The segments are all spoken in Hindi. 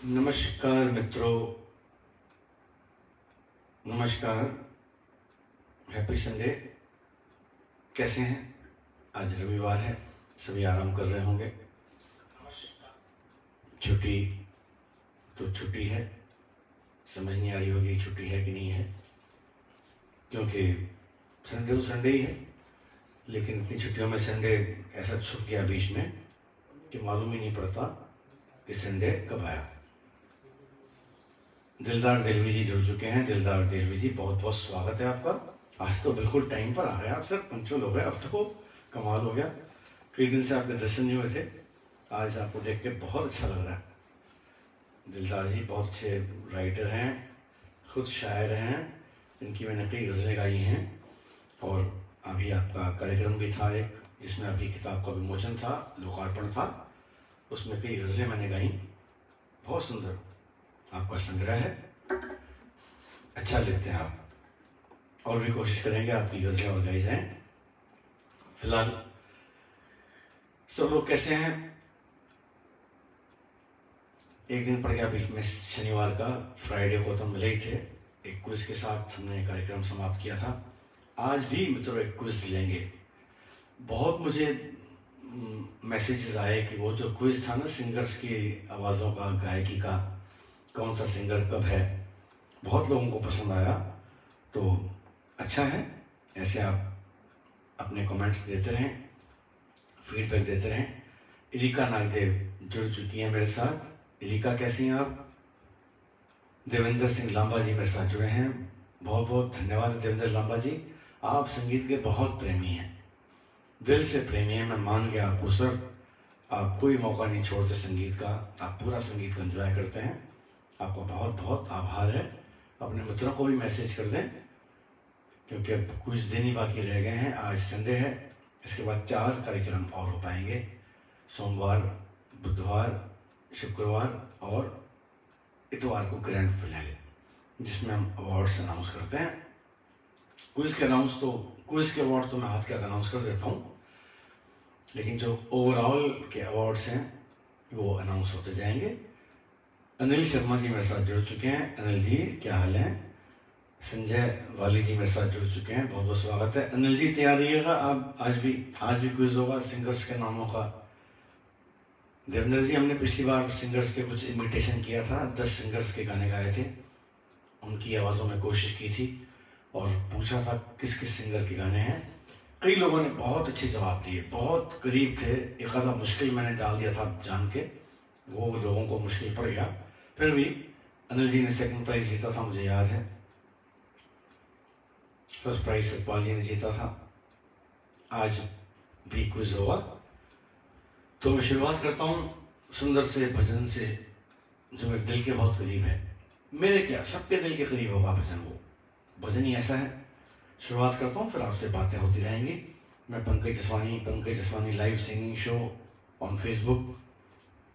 नमस्कार मित्रों, नमस्कार। Happy Sunday. कैसे हैं? आज रविवार है, सभी आराम कर रहे होंगे। छुट्टी तो छुट्टी है, समझ नहीं आ रही होगी छुट्टी है कि नहीं है, क्योंकि संडे तो संडे ही है। लेकिन इतनी छुट्टियों में संडे ऐसा छुप गया बीच में कि मालूम ही नहीं पड़ता कि संडे कब आया। दिलदार दिलवी जी जुड़ चुके हैं। दिलदार दिलवी जी, बहुत बहुत स्वागत है आपका। आज तो बिल्कुल टाइम पर आ गए आप सर, पंचुअल हो गए। अब तो कमाल हो गया, कई दिन से आपके दर्शन नहीं हुए थे। आज आपको देख के बहुत अच्छा लग रहा है। दिलदार जी बहुत अच्छे राइटर हैं, खुद शायर हैं। इनकी मैंने कई गज़लें गाई हैं और अभी आपका कार्यक्रम भी था एक, जिसमें अभी किताब का विमोचन था, लोकार्पण था, उसमें कई गज़लें मैंने गाई। बहुत सुंदर आपका संग्रह है, अच्छा लिखते हैं आप, और भी कोशिश करेंगे आपकी गज़लें और गाई जाएं। फिलहाल सब लोग कैसे हैं? एक दिन पड़ गया बीच में, शनिवार का, फ्राइडे को तो मिले ही थे। एक क्विज के साथ हमने कार्यक्रम समाप्त किया था। आज भी मित्रों एक क्विज लेंगे। बहुत मुझे मैसेजेस आए कि वो जो क्विज था ना, सिंगर्स की आवाज़ों का, गायकी का, कौन सा सिंगर कब है, बहुत लोगों को पसंद आया। तो अच्छा है, ऐसे आप अपने कमेंट्स देते रहें, फीडबैक देते रहें। इलिका नागदेव जुड़ चुकी हैं मेरे साथ। इलिका कैसी हैं आप? देवेंद्र सिंह लांबा जी मेरे साथ जुड़े हैं। बहुत बहुत धन्यवाद देवेंद्र लांबा जी, आप संगीत के बहुत प्रेमी हैं, दिल से प्रेमी हैं। मैं मान गया आपको सर, आप कोई मौका नहीं छोड़ते संगीत का, आप पूरा संगीत को एंजॉय करते हैं। आपका बहुत बहुत आभार है। अपने मित्रों को भी मैसेज कर दें, क्योंकि अब कुछ दिन ही बाकी रह गए हैं। आज संडे है, इसके बाद 4 कार्यक्रम और हो पाएंगे, सोमवार, बुधवार, शुक्रवार और इतवार को ग्रैंड फिनाले, जिसमें हम अवार्ड्स अनाउंस करते हैं। क्विज के अवार्ड तो मैं हाथ के अनाउंस कर देता हूँ, लेकिन जो ओवरऑल के अवार्ड्स हैं वो अनाउंस होते जाएंगे। अनिल शर्मा जी मेरे साथ जुड़ चुके हैं। अनिल जी क्या हाल है? संजय वाली जी मेरे साथ जुड़ चुके हैं, बहुत बहुत स्वागत है। अनिल जी तैयार रहिएगा, आप आज भी क्विज होगा सिंगर्स के नामों का। देवेंद्र जी, हमने पिछली बार सिंगर्स के कुछ इमिटेशन किया था, 10 सिंगर्स के गाने गाए थे, उनकी आवाज़ों में कोशिश की थी और पूछा था किस किस सिंगर के गाने हैं। कई लोगों ने बहुत अच्छे जवाब दिए, बहुत करीब थे। एक आधा मुश्किल मैंने डाल दिया था जान के, वो लोगों को मुश्किल पड़ गया। फिर भी अनिल जी ने सेकंड प्राइज जीता था, मुझे याद है। फर्स्ट प्राइज सतपाल जी ने जीता था। आज भी क्विज होगा, तो मैं शुरुआत करता हूँ सुंदर से भजन से, जो मेरे दिल के बहुत करीब है। मेरे क्या, सबके दिल के करीब होगा भजन, वो भजन ही ऐसा है। शुरुआत करता हूँ, फिर आपसे बातें होती रहेंगी। मैं Pankaj Jaswani live singing show on Facebook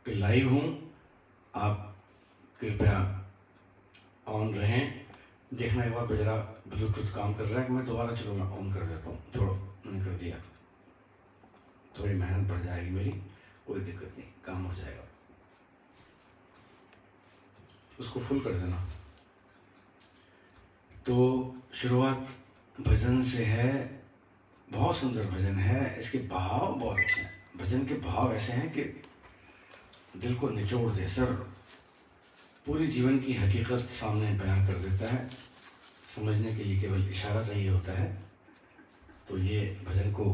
पे लाइव हूँ। आप कृपया ऑन रहें। देखना एक बार गुजरा ब्लूटूथ काम कर रहा है कि मैं दोबारा, चलो मैं ऑन कर देता हूँ। छोड़ो, मैंने कर दिया, थोड़ी मेहनत बढ़ जाएगी मेरी, कोई दिक्कत नहीं, काम हो जाएगा। उसको फुल कर देना। तो शुरुआत भजन से है, बहुत सुंदर भजन है, इसके भाव बहुत अच्छे हैं। भजन के भाव ऐसे हैं कि दिल को निचोड़ दे सर, पूरी जीवन की हकीकत सामने बयां कर देता है। समझने के लिए केवल इशारा चाहिए होता है। तो ये भजन को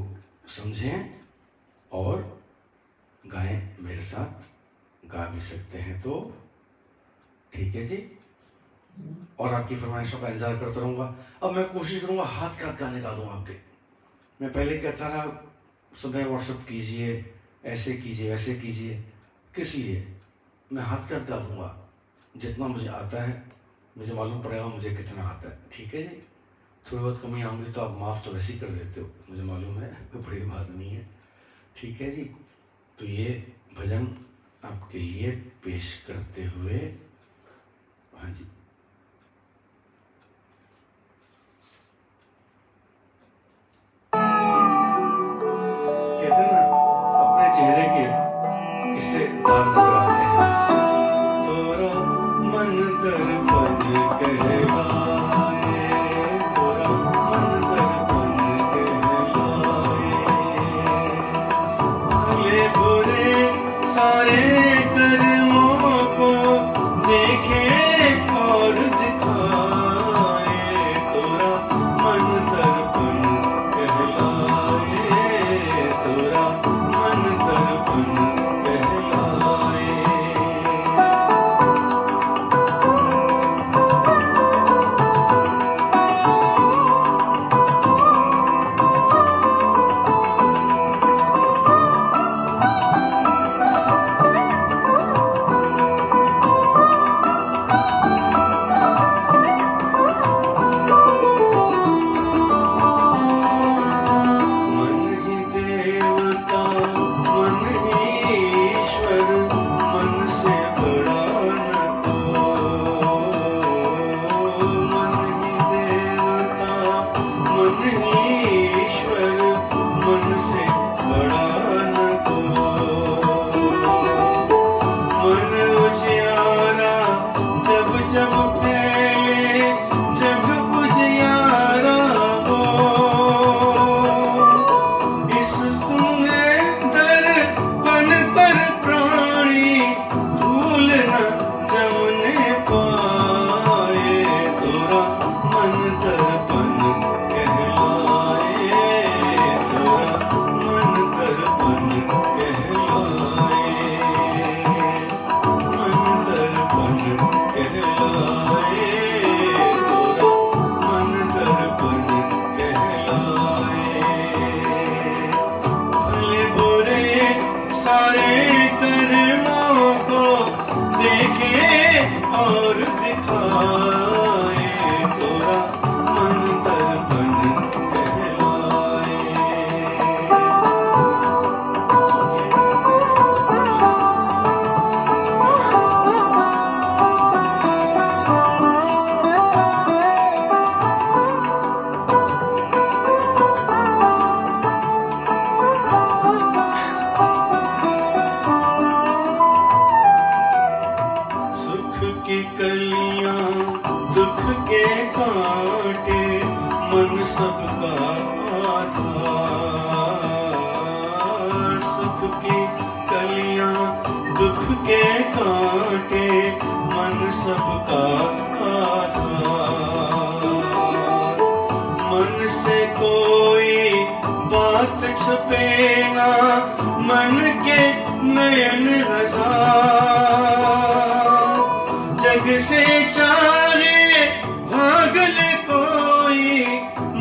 समझें और गाएं मेरे साथ। गा भी सकते हैं तो ठीक है जी, और आपकी फरमाइशों का इंतजार करता रहूँगा। अब मैं कोशिश करूँगा हाथ का गाने गा दूँ आपके। मैं पहले कहता रहा सुबह व्हाट्सअप कीजिए, ऐसे कीजिए, वैसे कीजिए, किस लिए? मैं हाथ का गा दूँगा, जितना मुझे आता है। मुझे मालूम पड़ेगा मुझे कितना आता है, ठीक है जी। थोड़ी बहुत कमी आऊँगी तो आप माफ़ तो वैसे ही कर देते हो, मुझे मालूम है, कोई बड़ी बात नहीं है, ठीक है जी। तो ये भजन आपके लिए पेश करते हुए, हाँ जी, कहते हैं ना अपने चेहरे के किससे दाग नजर आते हैं, तो भले बुरे सारे कर्मों को देखे और दिखाए, तोरा मन दर्पण कहलाए, तोरा मन दर्पण कहलाए। और दिखाए, तोरा मन दर्पण कहलाए। की कलियां दुख के कांटे, मन सबका आधार। सुख की कलियां दुख के कांटे, मन सबका आधार। मन से कोई बात छुपे ना, मन के नयन हजार। जग से चारे भाग ले कोई,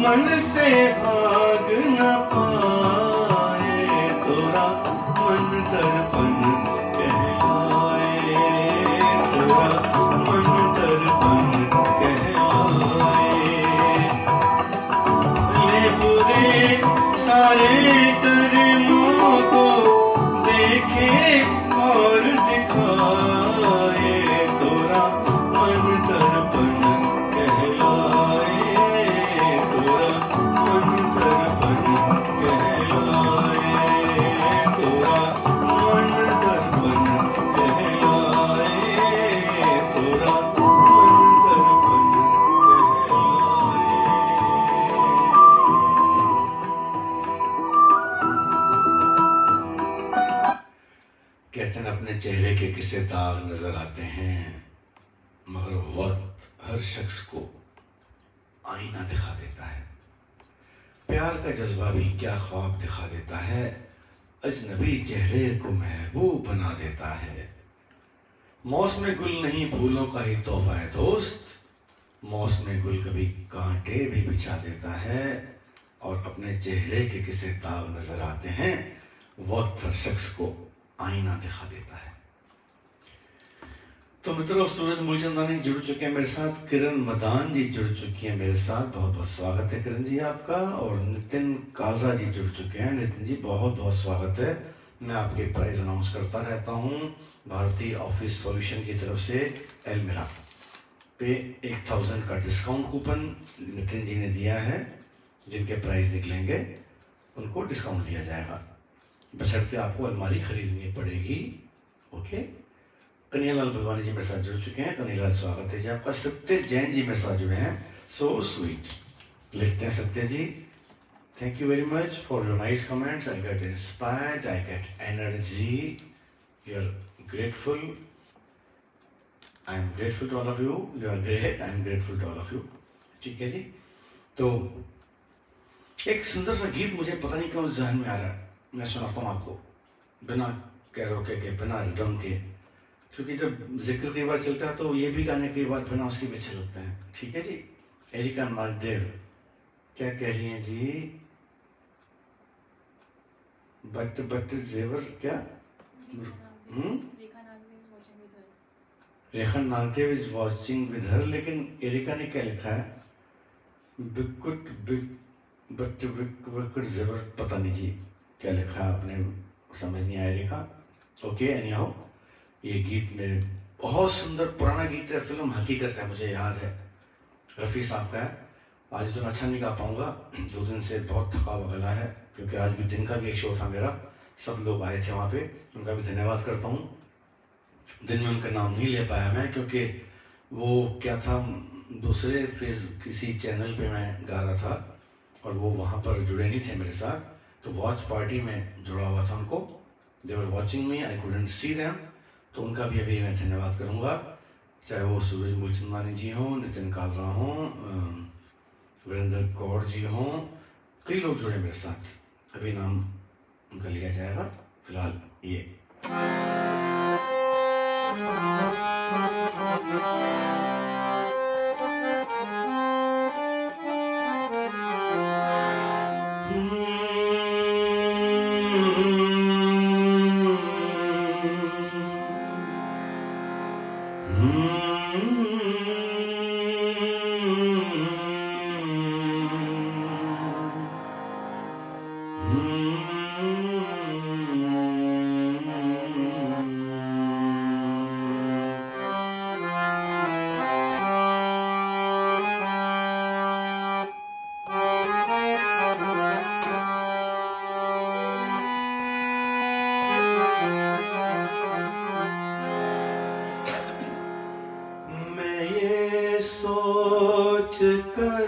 मन से भाग न पाए, तोरा मन दर्पण कहलाए, तोरा मन दर्पण कहलाए। भले बुरे सारे कर्मों को देखे और दिखाए, तोरा मन दर्पण कहलाए, तोरा मन दर्पण कहलाए, तोरा मन दर्पण कहलाए, तोरा मन दर्पण कहलाए। कहते हैं अपने चेहरे के किसे दाग नजर आते हैं, मगर वक्त हर शख्स को आईना दिखा देता है। प्यार का जज्बा भी क्या ख्वाब दिखा देता है, अजनबी चेहरे को महबूब बना देता है। मौसम गुल नहीं फूलों का ही तोहफा है दोस्त, मौसम गुल कभी कांटे भी बिछा देता है। और अपने चेहरे के किसे दाग नजर आते हैं, वक्त हर शख्स को आईना दिखा देता है। तो मित्रों, सूरज मूलचंदानी जुड़ चुके हैं मेरे साथ, किरण मदान जी जुड़ चुकी हैं मेरे साथ, बहुत बहुत स्वागत है किरण जी आपका। और नितिन कालरा जी जुड़ चुके हैं। नितिन जी बहुत बहुत स्वागत है। मैं आपके प्राइस अनाउंस करता रहता हूँ। भारतीय ऑफिस सॉल्यूशन की तरफ से एलमिरा पे 1000 का डिस्काउंट कूपन नितिन जी ने दिया है। जिनके प्राइस निकलेंगे उनको डिस्काउंट दिया जाएगा, बशर्ते आपको अलमारी खरीदनी पड़ेगी। ओके। कन्हैयालाल बलवानी जी मेरे साथ जुड़ चुके हैं। कन्हैयालाल स्वागत है जी आपका। सत्य जैन जी मेरे साथ जुड़े हैं। सो स्वीट लिखते हैं सत्य जी। Thank you very much for your nice comments. I get inspired, I get energy. You're grateful. I'm grateful to all of you. You are great. I'm grateful to all of you. ठीक है जी। तो एक सुंदर सा गीत मुझे पता नहीं क्यों जहन में आ रहा है, मैं सुनाता हूँ आपको बिना कैरोके के, बिना रिदम के, क्योंकि जब जिक्र कई बार चलता है तो ये भी गाने कई बार बिना उसके भी अच्छे लगते हैं। ठीक है जी। एरिका नागदेव क्या कह रही हैं जी? बट जेवर क्या? Rekha Nagdev is watching with her, लेकिन एरिका ने क्या लिखा है? बिकुट बट विकुट जेवर, पता नहीं जी क्या लिखा है, आपने समझ नहीं आया एरिका। ओके, एनीहाउ ये गीत में बहुत सुंदर पुराना गीत है, फिल्म हकीकत है, मुझे याद है, रफ़ी साहब का है। आज तो मैं अच्छा नहीं गा पाऊंगा, 2 दिन से बहुत थका हुआ गला है, क्योंकि आज भी दिन का भी एक शो था मेरा, सब लोग आए थे वहाँ पे, उनका भी धन्यवाद करता हूँ। दिन में उनका नाम नहीं ले पाया मैं, क्योंकि वो क्या था, दूसरे फेज किसी चैनल पे मैं गा रहा था और वो वहाँ पर जुड़े नहीं थे मेरे साथ, तो वॉच पार्टी में जुड़ा हुआ था उनको, they were watching me, I couldn't see them, तो उनका भी अभी मैं धन्यवाद करूँगा, चाहे वो सूरज मूलचंदानी जी हों, नितिन कालरा हों, वीरेंद्र कौर जी हों, कई लोग जुड़े मेरे साथ, अभी नाम उनका लिया जाएगा। फिलहाल ये सोच कर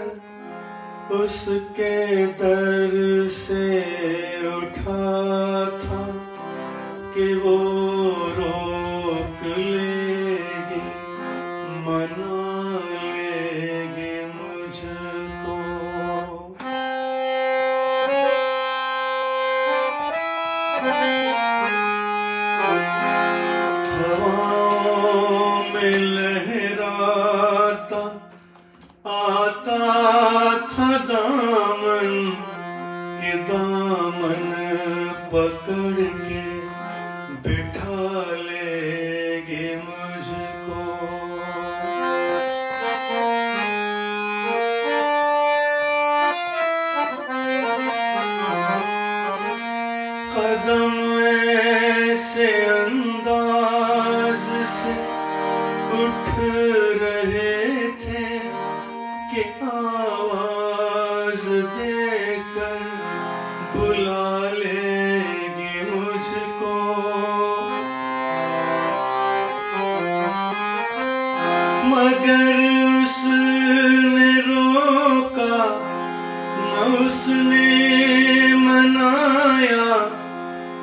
उसके दर से उठा था कि वो रोक लेगी, मना लेगी मुझको। हवाओं में लहराता आता था दामन के, दामन पकड़ के बिठा लेगी मुझको। कदम ऐसे अंदाज से उठ रहे थे कि आवाज देकर बुला लेगी मुझको। मगर उसने रोका न उसने मनाया,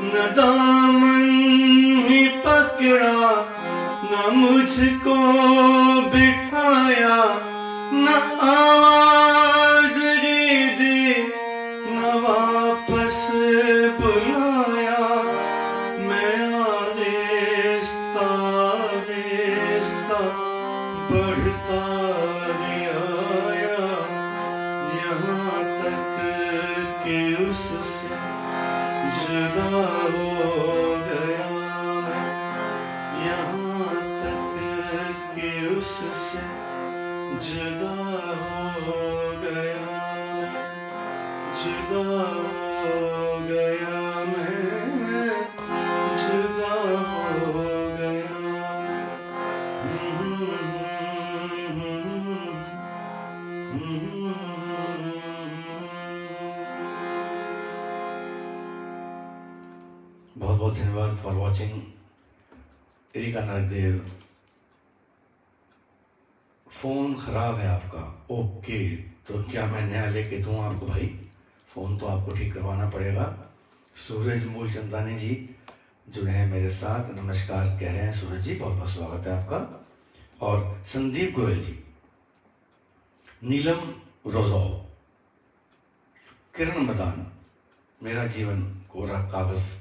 न दामन ही पकड़ा, न मुझको बिठाया, न आवाज दी, न वापस बुलाया। मैं आहिस्ता आहिस्ता बढ़ता आया, यहाँ तक कि उससे जुदा हो गया मैं, यहाँ तक कि उससे जुदा हो गया मैं, जुदा हो गया मैं, जुदा हो गया बहुत बहुत धन्यवाद for watching. Erica Nagdev, phone ख़राब है आपका? ओके, तो क्या मैं नया लेके दूँ आपको भाई? फ़ोन तो आपको ठीक करवाना पड़ेगा। सूरज मूलचंदानी जी जुड़े हैं मेरे साथ, नमस्कार कह रहे हैं। सूरज जी बहुत बहुत स्वागत है आपका। और संदीप गोयल जी, नीलम रोज़ाओ, किरण मदान, मेरा जीवन कोरा कागज़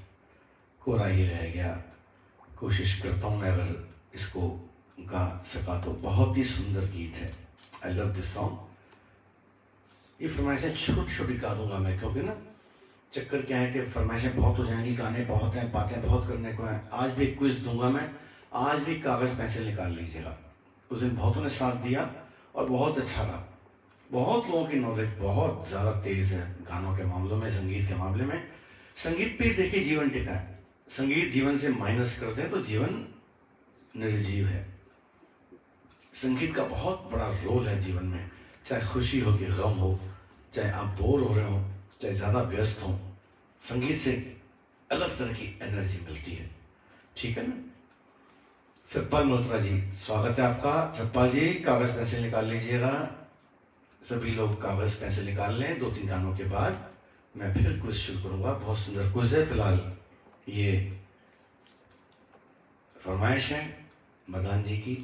कोरा ही रह गया, कोशिश करता हूँ मैं अगर इसको गा सका तो। बहुत ही सुंदर गीत है, आई लव दिस सॉन्ग। ये फरमाइशें छोटी छोटी गा दूंगा मैं, क्योंकि ना चक्कर क्या है कि फरमाइशें बहुत हो जाएंगी, गाने बहुत हैं, बातें बहुत करने को हैं। आज भी क्विज दूंगा मैं, आज भी कागज़ पेंसिल निकाल लीजिएगा। उस दिन बहुतों ने साथ दिया और बहुत अच्छा था। बहुत लोगों की नॉलेज बहुत ज़्यादा तेज़ है गानों के मामलों में, संगीत के मामले में। संगीत पे देखिए जीवन टिका है। संगीत जीवन से माइनस कर दें तो जीवन निर्जीव है। संगीत का बहुत बड़ा रोल है जीवन में, चाहे खुशी हो कि गम हो, चाहे आप बोर हो रहे हो, चाहे ज़्यादा व्यस्त हो, संगीत से अलग तरह की एनर्जी मिलती है। ठीक है ना। सतपाल मल्होत्रा जी, स्वागत है आपका। सतपाल जी कागज़ पेंसिल निकाल लीजिएगा। सभी लोग कागज़ पेंसिल निकाल लें। 2-3 गानों के बाद मैं फिर क्विज शुरू करूँगा। बहुत सुंदर क्विज है। फिलहाल ये फरमाइश है मदान जी की।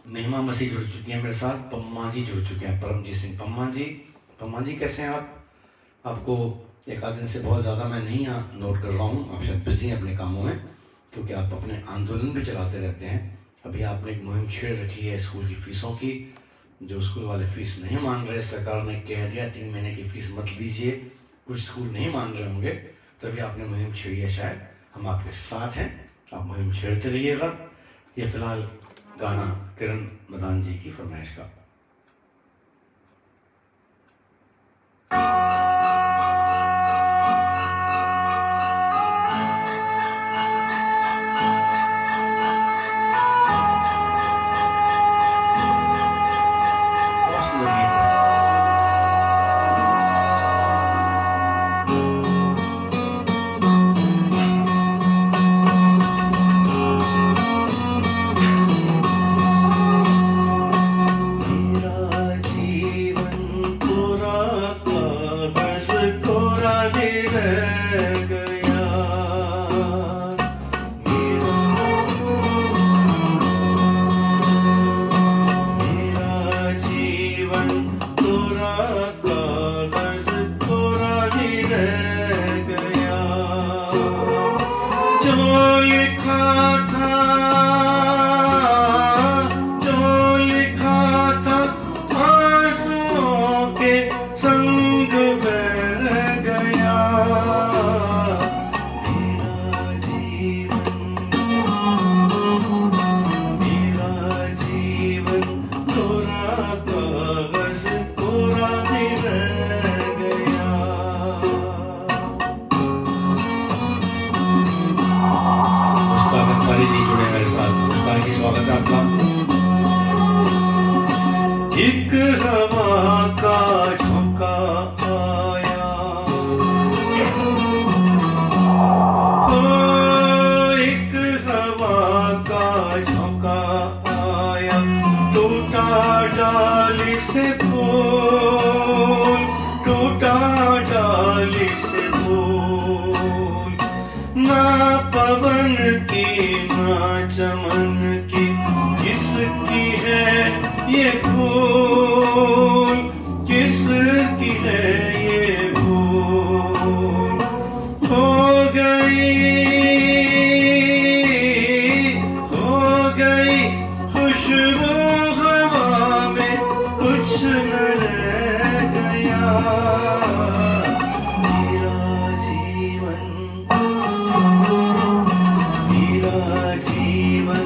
महिमा मसीह जुड़ चुकी हैं मेरे साथ, पम्मा जी जुड़ चुके हैं, परमजीत सिंह। पम्मा जी कैसे हैं आप? आपको एक आध दिन से बहुत ज़्यादा मैं नहीं नोट कर रहा हूँ, आप शायद बिजी हैं अपने कामों में, क्योंकि आप अपने आंदोलन भी चलाते रहते हैं। अभी आपने एक मुहिम छेड़ रखी है स्कूल की फ़ीसों की। जो स्कूल वाले फ़ीस नहीं मान रहे, सरकार ने कह दिया 3 महीने की फ़ीस मत दीजिए। कुछ स्कूल नहीं मान रहे होंगे, तभी आपने मुहिम छेड़ी है। शायद हम आपके साथ हैं, आप मुहिम छेड़ते रहिएगा। ये फिलहाल गाना किरण मदान जी की फरमाइश का। एक हवा का झोंका आया, एक हवा का झोंका आया, टूटा डाली से फूल, टूटा डाली से फूल, ना पवन की ना चमन की, किसकी है ये भूल, किसकी है ये भूल। हो गई खुशबू हवा में, कुछ न रह गया मेरा जीवन, मेरा जीवन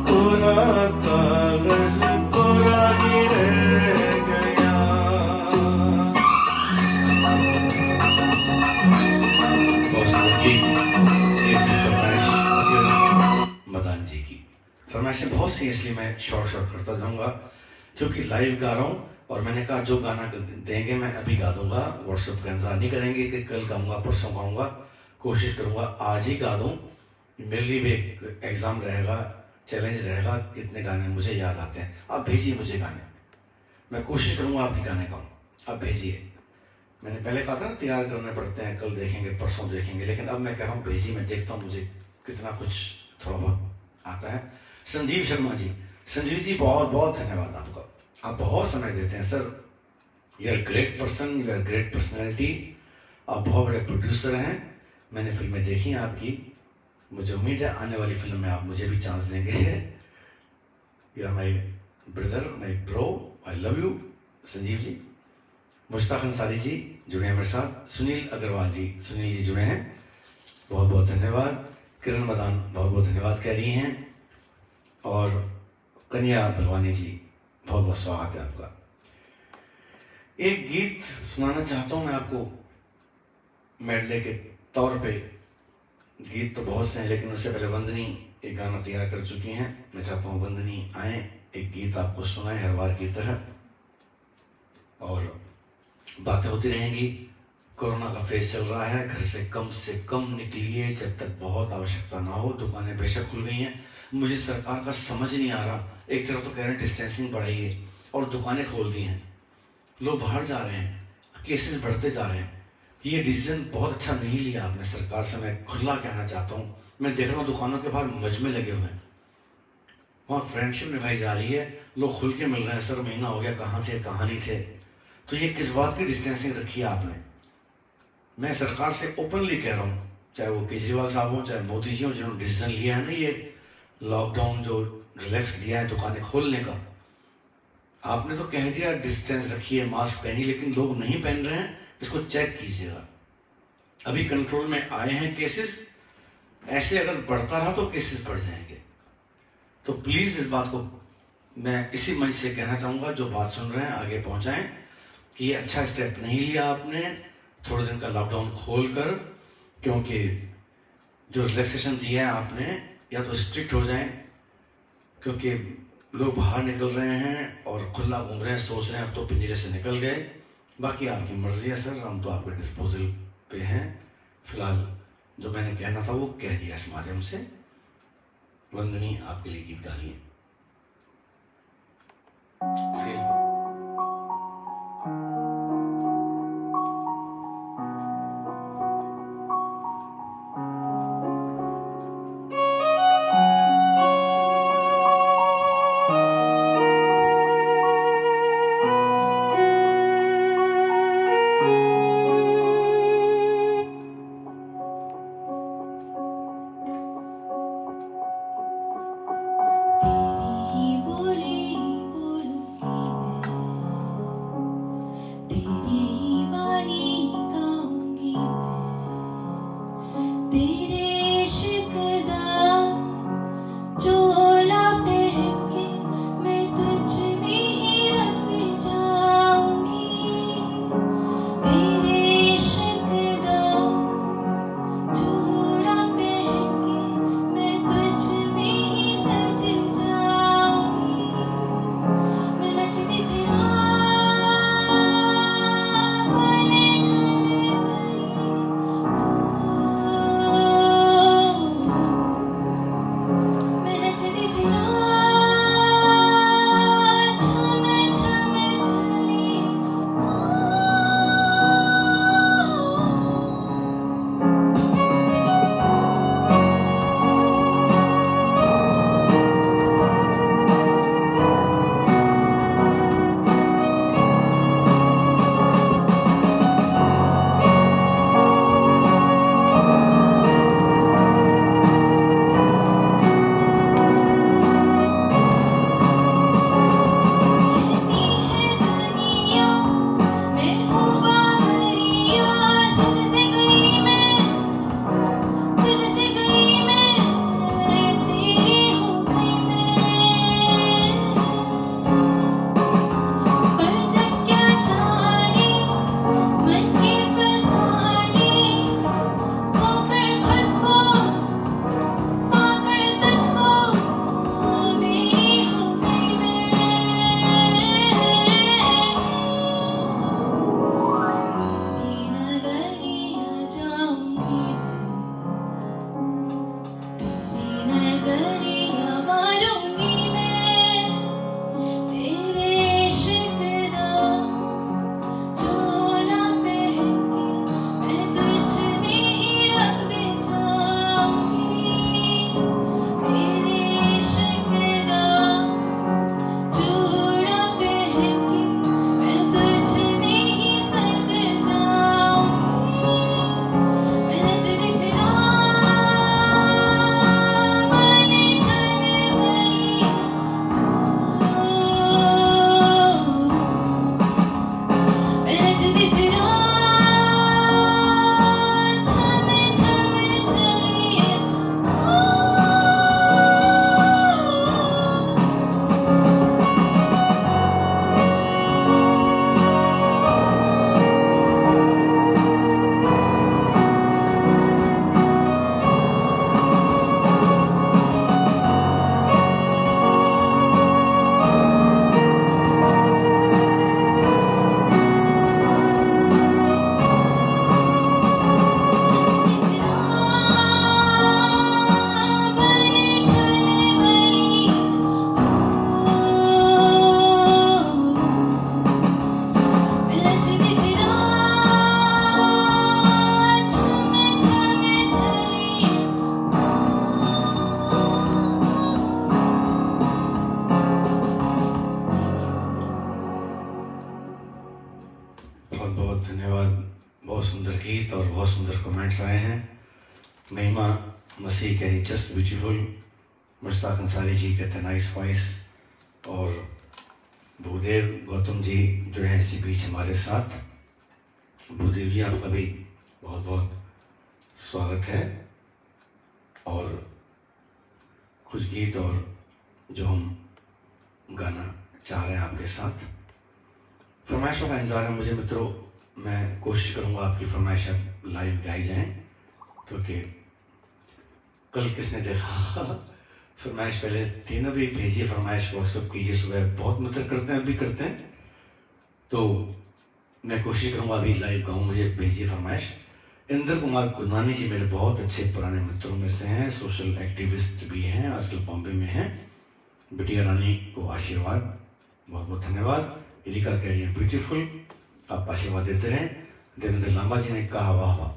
कोरा कागज कोरा ही रह गया। मदान जी की फरमाइशें बहुत सी, इसलिए मैं शॉर्ट करता जाऊंगा क्योंकि लाइव गा रहा हूँ। और मैंने कहा जो गाना देंगे मैं अभी गा दूंगा, व्हाट्सएप का इंतजार नहीं करेंगे कि कल गाऊंगा परसों गाऊंगा। कोशिश करूंगा आज ही गा दूं। मेरे लिए भी एक एग्ज़ाम रहेगा, चैलेंज रहेगा, कितने गाने मुझे याद आते हैं। आप भेजिए मुझे गाने, मैं कोशिश करूंगा आपके गाने गाऊं, आप भेजिए। मैंने पहले कहा था ना तैयार करने पड़ते हैं, कल देखेंगे परसों देखेंगे, लेकिन अब मैं कह रहा हूँ भेजी, मैं देखता हूँ मुझे कितना कुछ थोड़ा बहुत आता है। संजीव शर्मा जी, संजीव जी बहुत बहुत धन्यवाद आपका, आप बहुत समय देते हैं sir. You are great person, you are great personality, आप बहुत बड़े प्रोड्यूसर हैं। मैंने फिल्में देखी हैं आपकी, मुझे उम्मीद है आने वाली फिल्म में आप मुझे भी चांस देंगे। You are my brother, my bro, I love you Sanjeev ji. Mushtaq Ansari ji जुड़े हैं मेरे साथ, सुनील अग्रवाल जी, सुनील जी जुड़े हैं, बहुत बहुत धन्यवाद। किरण मदान बहुत बहुत धन्यवाद कह रही हैं, और कन्या बलवानी जी बहुत बहुत स्वागत है आपका। एक गीत सुनाना चाहता हूँ मैं आपको मेडले के तौर पे। गीत तो बहुत से हैं, लेकिन उससे पहले वंदनी एक गाना तैयार कर चुकी हैं। मैं चाहता हूँ वंदनी आए, एक गीत आपको सुनाए हर बार की तरह, और बातें होती रहेंगी। कोरोना का फेज चल रहा है, घर से कम निकलिए जब तक बहुत आवश्यकता ना हो। दुकानें बेशक खुल गई हैं, मुझे सरकार का समझ नहीं आ रहा। एक तरफ तो कह रहे हैं डिस्टेंसिंग बढ़ाइए और दुकानें खोल दी हैं, लोग बाहर जा रहे हैं, केसेस बढ़ते जा रहे हैं। ये डिसीजन बहुत अच्छा नहीं लिया आपने सरकार से, मैं खुला कहना चाहता हूँ। मैं देख रहा हूँ दुकानों के बाहर मजमे लगे हुए हैं, वहाँ फ्रेंडशिप निभाई जा रही है, लोग खुल के मिल रहे हैं। सर महीना हो गया, कहाँ थे कहाँ नहीं थे। तो ये किस बात की डिस्टेंसिंग रखी है आपने? मैं सरकार से ओपनली कह रहा हूँ, चाहे वो केजरीवाल साहब हों, चाहे मोदी जी हों, जिन्होंने डिसीजन लिया है ना ये लॉकडाउन जो रिलैक्स दिया है दुकानें खोलने का, आपने तो कह दिया डिस्टेंस रखिए, मास्क पहनिए, लेकिन लोग नहीं पहन रहे हैं। इसको चेक कीजिएगा। अभी कंट्रोल में आए हैं केसेस, ऐसे अगर बढ़ता रहा तो केसेस बढ़ जाएंगे। तो प्लीज इस बात को मैं इसी मंच से कहना चाहूंगा, जो बात सुन रहे हैं आगे पहुंचाएं कि ये अच्छा स्टेप नहीं लिया आपने थोड़े दिन का लॉकडाउन खोलकर, क्योंकि जो रिलैक्सेशन दिया है आपने, या तो स्ट्रिक्ट हो जाएं, क्योंकि लोग बाहर निकल रहे हैं और खुला घूम रहे हैं, सोच रहे हैं अब तो पिंजरे से निकल गए। बाकी आपकी मर्जी है सर, हम तो आपके डिस्पोजल पे हैं। फिलहाल जो मैंने कहना था वो कह दिया इस माध्यम से। वंदनी आपके लिए गीत गा लिए। सुंदर कमेंट्स आए हैं। महिमा मसीह कह रही जस्ट ब्यूटीफुल। मुश्ताक अंसारी जी कहते हैं नाइस वॉइस। और भूदेव गौतम जी जो है इसी बीच हमारे साथ। भूदेव जी आपका भी बहुत बहुत स्वागत है। और कुछ गीत और जो हम गाना चाह रहे हैं आपके साथ, फरमाइशों का इंतज़ार है मुझे मित्रों। मैं कोशिश करूंगा आपकी फरमाइश लाइव गाई जाएं, क्योंकि कल किसने देखा फरमाइश पहले तीनों भी भेजिए, फरमाइश व्हाट्सअप कीजिए, सुबह बहुत मित्र करते हैं, अभी करते हैं, तो मैं कोशिश करूंगा अभी लाइव गाऊँ, मुझे भेजिए फरमाइश। इंद्र कुमार गुरनानी जी मेरे बहुत अच्छे पुराने मित्रों में से हैं, सोशल एक्टिविस्ट भी हैं, आजकल बॉम्बे में हैं। बिटिया रानी को आशीर्वाद, बहुत बहुत धन्यवाद। एलिका कह रही है ब्यूटीफुल, आप आशीर्वाद देते रहें। देवेंद्र लांबा जी ने कहा वाह वाह,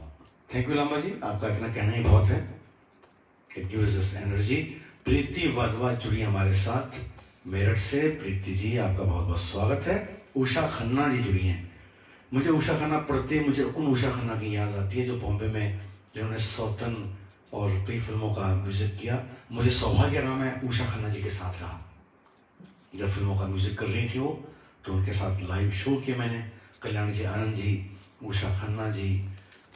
थैंक यू लांबा जी, आपका इतना कहना ही बहुत है, इट गिव्स अस एनर्जी। प्रीति वाधवा जुड़ी हमारे साथ मेरठ से। प्रीति जी आपका बहुत बहुत स्वागत है। उषा खन्ना जी जुड़ी हैं। मुझे उषा खन्ना पढ़ते मुझे उन उषा खन्ना की याद आती है जो बॉम्बे में जिन्होंने सौतन और कई फिल्मों का म्यूजिक किया। मुझे सौभाग्य रहा मैं उषा खन्ना जी के साथ रहा, जब फिल्मों का म्यूजिक कर रही थी वो, तो उनके साथ लाइव शो किया मैंने। कल्याणी जी, आनंद जी, उषा खन्ना जी,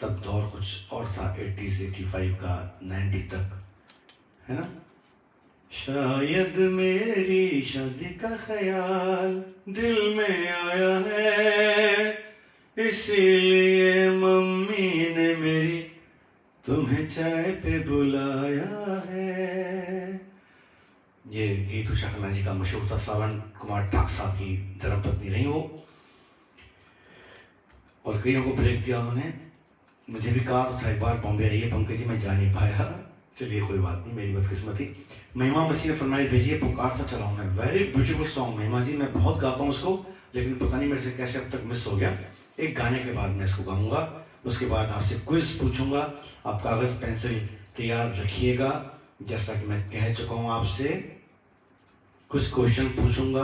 तब दौर कुछ और था, 80s 85 का 90 तक, है ना। शायद मेरी शादी का ख्याल दिल में आया है, इसीलिए मम्मी ने मेरी तुम्हें चाय पे बुलाया है। ये गीत उषा खन्ना जी का मशहूर था। सावन कुमार ठाक साहब की धर्मपत्नी रही वो, और कईयों को ब्रेक दिया उन्होंने। मुझे भी कहा था एक बार बॉम्बे आइए पंकज जी, मैं जा नहीं पाया, चलिए कोई बात नहीं, मेरी बदकिस्मती। महिमा मसीह ने फरमाइश भेजी है पुकारता चला हूँ मैं। वेरी ब्यूटीफुल सॉन्ग महिमा जी, मैं बहुत गाता हूँ उसको, लेकिन पता नहीं मेरे से कैसे अब तक मिस हो गया। एक गाने के बाद मैं इसको गाऊंगा, उसके बाद आपसे क्विज पूछूंगा। आप कागज पेंसिल तैयार रखिएगा, जैसा कि मैं कह चुका हूँ आपसे, कुछ क्वेश्चन पूछूंगा,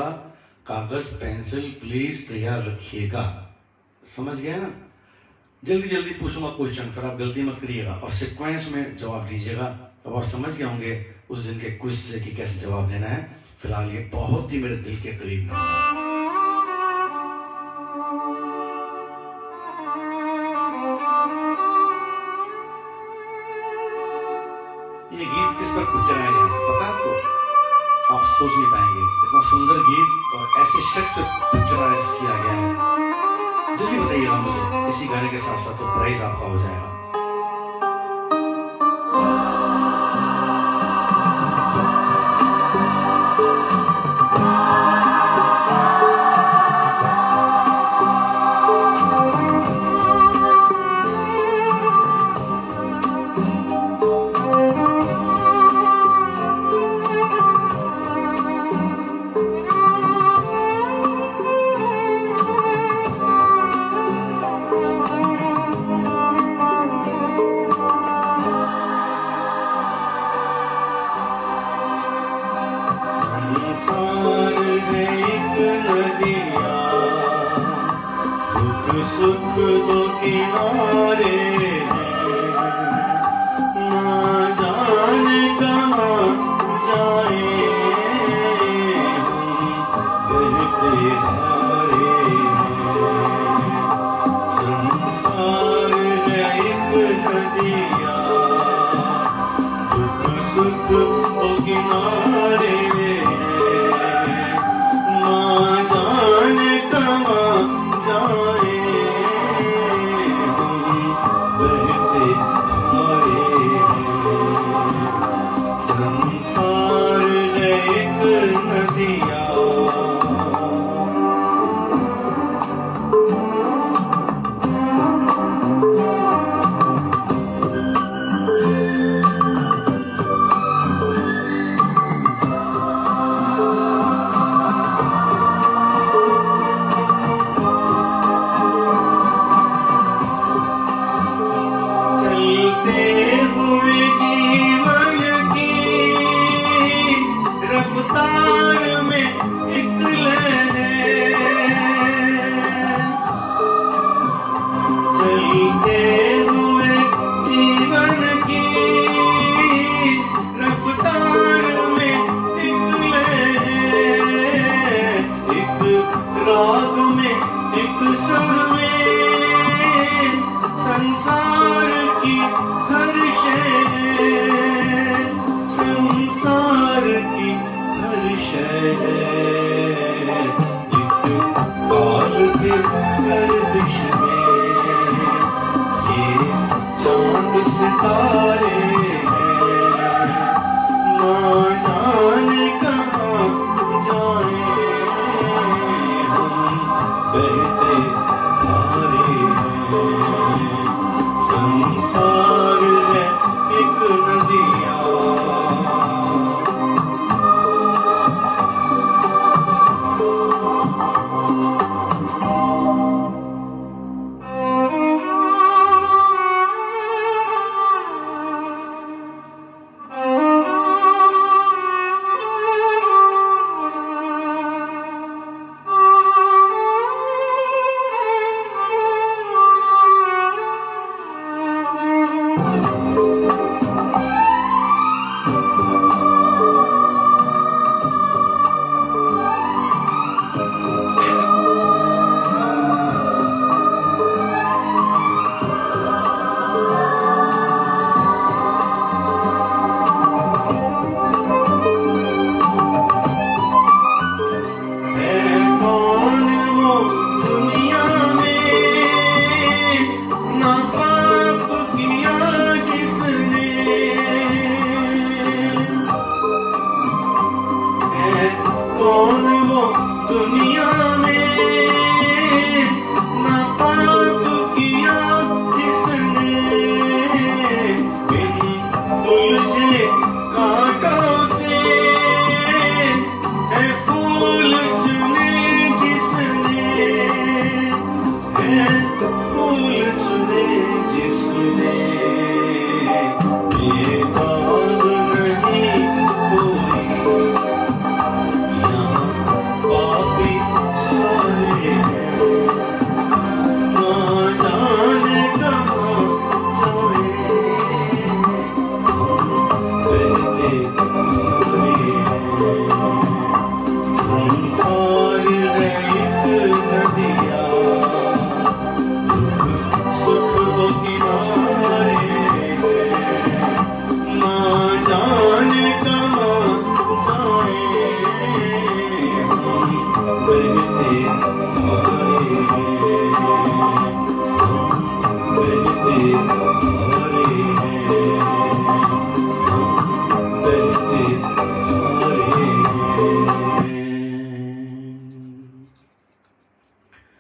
कागज पेंसिल प्लीज तैयार रखिएगा, समझ गए ना। जल्दी जल्दी पूछूंगा क्वेश्चन, फिर आप गलती मत करिएगा और सीक्वेंस में जवाब दीजिएगा। अब आप समझ गए होंगे उस दिन के क्विज से कि कैसे जवाब देना है। फिलहाल ये बहुत ही मेरे दिल के करीब है। ये गीत किस पर पिक्चराया गया है पता है आपको? आप सोच नहीं पाएंगे, इतना सुंदर गीत और ऐसे शख्स पर पिक्चराइज किया गया है। जल्दी बताइएगा मुझे, इसी गाने के साथ साथ तो प्राइज आपका हो जाएगा। सुख दो किनारे ना जाने कहाँ जाए बहते धारे। संसार है एक नदिया, दुख सुख दो किनारे ना जाने कहाँ जाए बहते धारे। संसार है एक नदिया। चलते हुए जीवन की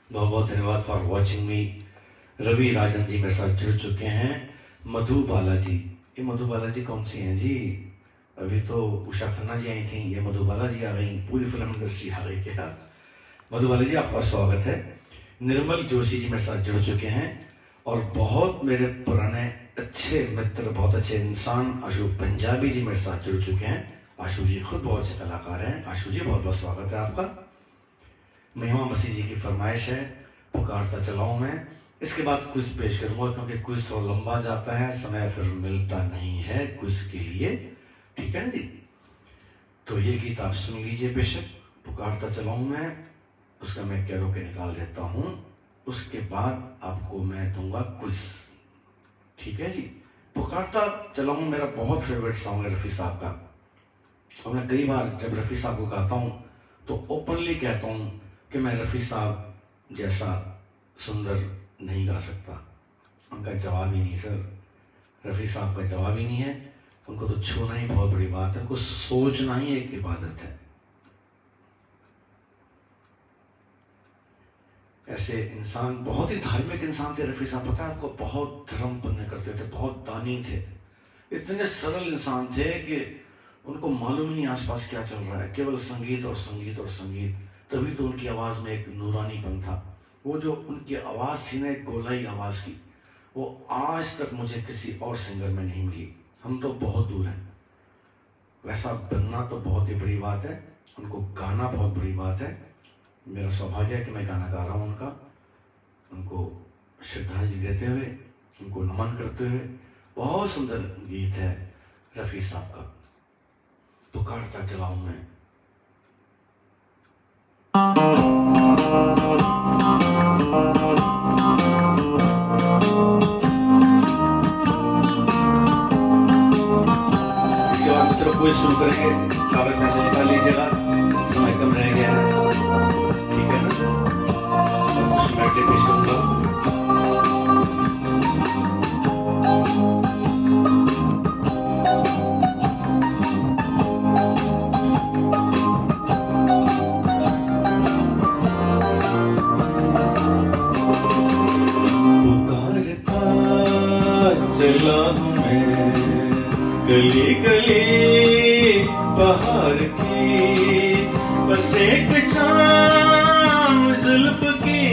बहुत बहुत धन्यवाद फॉर वॉचिंग मी। रवि राजन जी मेरे साथ जुड़ चुके हैं। मधु बालाजी, ये मधु बालाजी कौन सी हैं जी? अभी तो उषा खन्ना जी आई थी, ये मधु बालाजी आ गई, पूरी फिल्म इंडस्ट्री आ गई क्या? मधु बालाजी आपका स्वागत है। निर्मल जोशी जी मेरे साथ जुड़ चुके हैं और बहुत मेरे पुराने अच्छे मित्र, बहुत अच्छे इंसान आशु पंजाबी जी मेरे साथ जुड़ चुके हैं। आशु जी खुद बहुत अच्छे कलाकार हैं। आशु जी बहुत बहुत स्वागत है आपका। महिमा मसीह जी की फरमाइश है, पुकारता चलाऊं मैं। इसके बाद क्विज पेश करूंगा क्योंकि क्विज थोड़ा लंबा जाता है, समय फिर मिलता नहीं है क्विज के लिए, ठीक है ना जी? तो ये गीत आप सुन लीजिए बेशक, पुकारता चलाऊं मैं, उसका मैं कैरोके निकाल देता हूँ। उसके बाद आपको मैं दूंगा क्विज, ठीक है जी? पुकारता चलाऊं मेरा बहुत फेवरेट सॉन्ग है रफ़ी साहब का, और मैं कई बार जब रफ़ी साहब को गाता हूँ तो ओपनली कहता हूँ कि मैं रफ़ी साहब जैसा सुंदर नहीं गा सकता। उनका जवाब ही नहीं सर, रफ़ी साहब का जवाब ही नहीं है। उनको तो छूना ही बहुत बड़ी बात है, उनको सोचना ही एक इबादत है। ऐसे इंसान, बहुत ही धार्मिक इंसान थे रफ़ी साहब, पता है आपको? बहुत धर्म पुण्य करते थे, बहुत दानी थे, इतने सरल इंसान थे कि उनको मालूम नहीं आसपास क्या चल रहा है, केवल संगीत और संगीत और संगीत। तभी तो उनकी आवाज़ में एक नूरानीपन था। वो जो उनकी आवाज़ थी ना, एक गोलाई आवाज़ की, वो आज तक मुझे किसी और सिंगर में नहीं मिली। हम तो बहुत दूर हैं, वैसा बनना तो बहुत ही बड़ी बात है, उनको गाना बहुत बड़ी बात है। मेरा सौभाग्य है कि मैं गाना गा रहा हूँ उनका, उनको श्रद्धांजलि देते हुए, उनको नमन करते हुए। बहुत सुंदर गीत है रफ़ी साहब का, पुकारता चलाऊं मैं। इसके बाद मित्रों क्विज शुरू करेंगे, कागज में से निकाल लीजिएगा, समय कम रह गया है, ठीक है ना? कुछ मैटर पेश करूंगा। चला हूँ मैं गली गली बाहर की, बस एक छाँव जुल्फ की,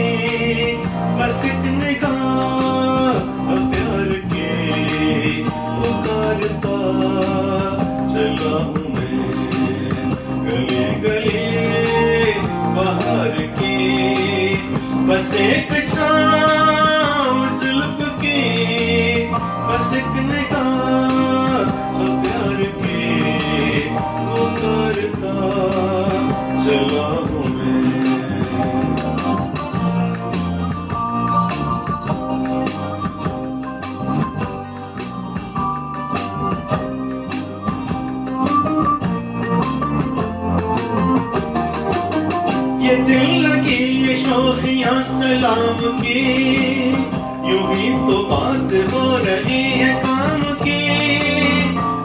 बस एक निगाह प्यार की। पुकारता चला हूँ मैं गली गली बाहर की, बस एक छाँव जुल्फ की, बस एक निगाह प्यार की। सलाम की, यूं ही तो बात हो रही है काम की,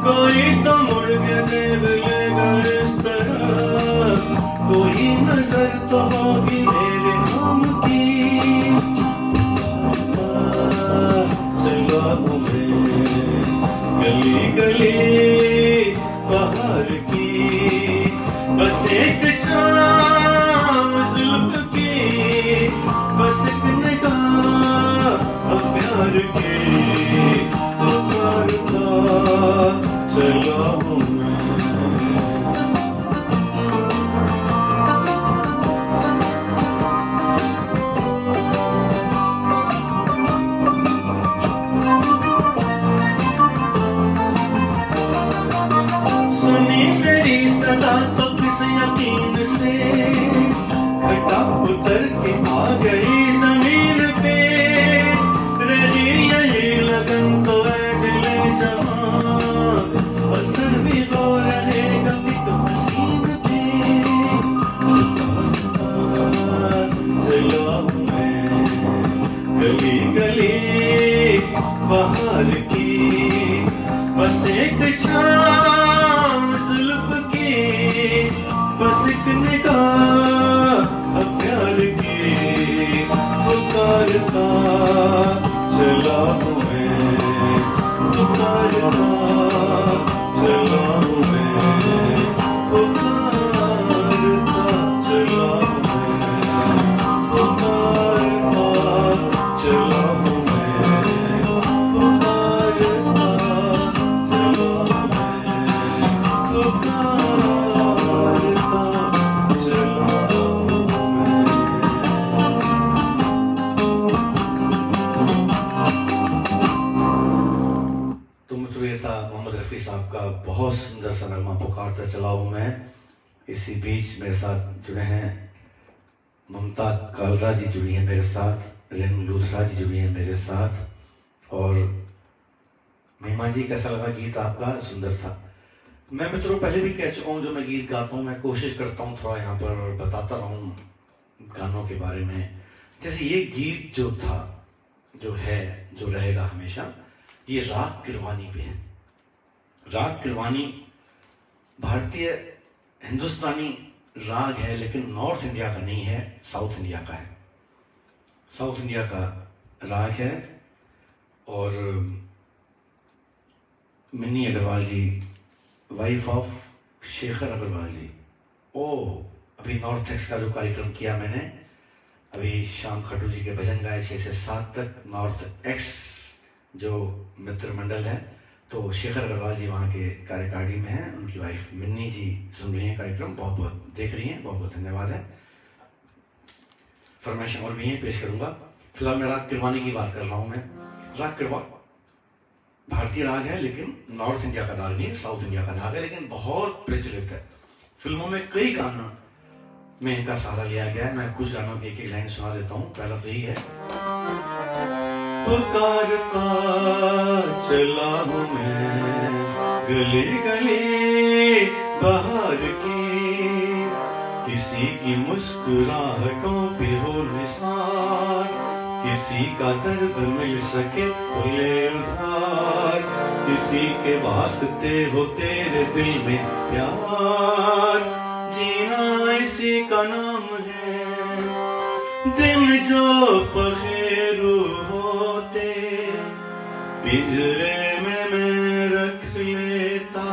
कोई तो मुड़ के देख लेगा इस तरह, कोई नजर तो होगी मेरे नाम की। चला हूँ मैं गली गली बाहर की, बस एक चाम जुल्फ की, बस एक निगाह प्यार की, पुकारता चला हूँ मैं। सुनी मेरी सदा तो किस यकीन से, घटा उतर के आ गई जमीन पे, रही यही लगन तो है दिले जवां, असर भी हो रहेगा एक हसीन पे। चला हूँ मैं गली गली बाहर की, बस एक छाम जुल्फ की, बस एक निगाह प्यार की, पुकारता चला हूँ मैं, पुकारता चला हूँ मैं, पुकारता चला हूँ मैं, पुकारता चला हूँ मैं, पुकारता चला हूँ मैं, पुकारता चला हूँ मैं। तो मित्रों, ये था मोहम्मद रफ़ी साहब का बहुत सुंदर सा नगमा पुकारता चला हूँ मैं। इसी बीच मेरे साथ जुड़े हैं ममता कालरा जी, जुड़ी हैं मेरे साथ, रेणु लूथरा जी जुड़ी हैं मेरे साथ। और महिमा जी, कैसा लगा गीत आपका? सुंदर था। मैं मित्रों पहले भी कह चुका हूँ, जो मैं गीत गाता हूँ मैं कोशिश करता हूँ थोड़ा यहाँ पर बताता रहूँ गानों के बारे में। जैसे ये गीत जो था, जो है, जो रहेगा हमेशा, ये राग किरवानी पे है। राग किरवानी भारतीय हिंदुस्तानी राग है, लेकिन नॉर्थ इंडिया का नहीं है, साउथ इंडिया का है। साउथ इंडिया का राग है। और मिन्नी अग्रवाल जी, वाइफ ऑफ शेखर अग्रवाल जी, अभी नॉर्थ एक्स का जो कार्यक्रम किया मैंने, अभी शाम खट्टू जी के भजन गाए 6 से 7 तक। नॉर्थ एक्स जो मित्र मंडल है, तो शेखर अग्रवाल जी वहाँ के कार्यकारिणी में हैं, उनकी वाइफ मिन्नी जी सुन रही हैं कार्यक्रम, बहुत बहुत देख रही हैं, बहुत बहुत धन्यवाद है। फरमाइशें और भी हैं, पेश करूँगा। फिलहाल मैं राग किरवानी की बात कर रहा हूँ। मैं राग किरवा भारतीय राग है, लेकिन नॉर्थ इंडिया का राग नहीं है, साउथ इंडिया का राग है, लेकिन बहुत प्रचलित है। फिल्मों में कई गाना में इनका सहारा लिया गया है। मैं कुछ गानों की एक एक लाइन सुना देता हूँ। पहला तो यही है, पुकारता चला हूँ मैं गली गली बाहर की, किसी की मुस्कुराहटों पे हो निसार, किसी का दर्द मिल सके तो ले उधार, किसी के वास्ते हो तेरे दिल में प्यार, जीना इसी का नाम है, दिन जो पखेरू होते पिंजरे में मैं रख लेता,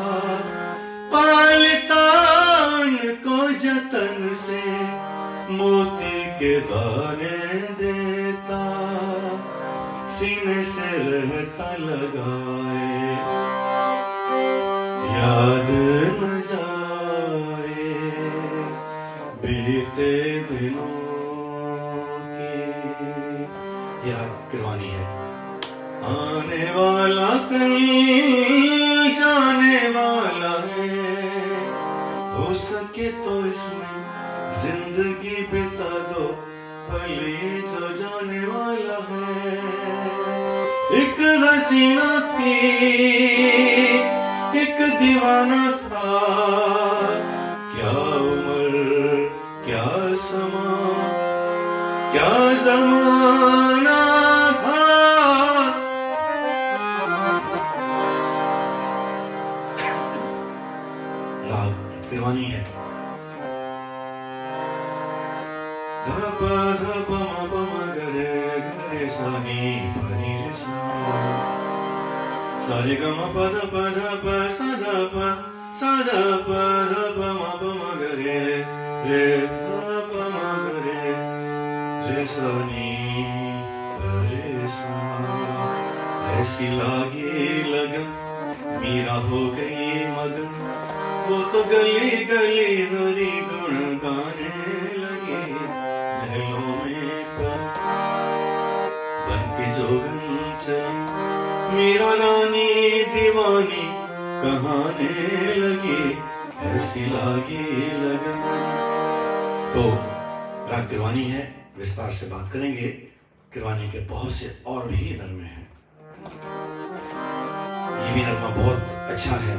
पालता उनको जतन से, मोती के दाने देता, सीने से रहता लगाए, याद न जाए बीते दिनों की। यह किरवानी है। आने वाला कल जाने वाला है, हो सके तो इसमें जिंदगी बिता दो, पल ये जो जाने वाला है। एक हसीना थी, एक दीवाना था, क्या उम्र क्या समा क्या जमाना था। राग किरवानी है। धप धप म प म गरे गरे सा नी प नी रे सा। सा रे ग म प ध प सा ध प सा ध प ध प म गरे रे ध प म गरे रे सा नी प रे सा। ऐसी लागी लगन मीरा हो गई मगन, वो तो गली गली हरि गुण गाने लगे। महलों में बन के जोगन चली, मीरा रानी दीवानी कहाने लगी। ऐसी लागी लगन। तो राग किरवानी है, विस्तार से बात करेंगे। किरवानी के बहुत से और भी नगमे हैं। ये भी नगमा बहुत अच्छा है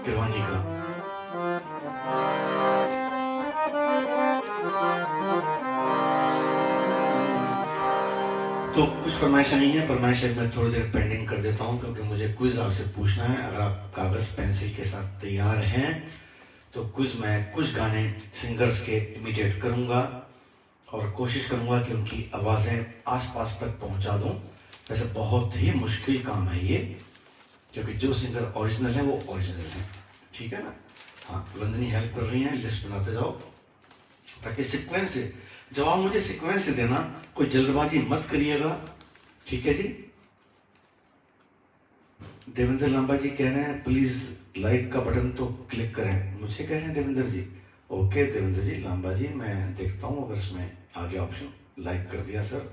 किरवानी का। तो कुछ फरमाइश नहीं है, फरमाइश मैं थोड़ी देर पेंडिंग कर देता हूं, क्योंकि मुझे क्विज आपसे पूछना है। अगर आप कागज पेंसिल के साथ तैयार हैं तो क्विज में कुछ गाने सिंगर्स के इमिटेट करूंगा और कोशिश करूंगा कि उनकी आवाज़ें आसपास तक पहुंचा दूं। वैसे बहुत ही मुश्किल काम है ये, क्योंकि जो सिंगर ओरिजिनल है वो ओरिजिनल है, ठीक है ना। हाँ, वंदनी हेल्प कर रही हैं, लिस्ट बनाते जाओ ताकि सीक्वेंस से जवाब मुझे सीक्वेंस से देना, कोई जल्दबाजी मत करिएगा, ठीक है जी। देवेंद्र लांबा जी कह रहे हैं प्लीज लाइक का बटन तो क्लिक करें, मुझे कह रहे हैं देवेंद्र जी। ओके देवेंद्र जी, लांबा जी, मैं देखता हूं अगर इसमें आ गया ऑप्शन। लाइक कर दिया सर,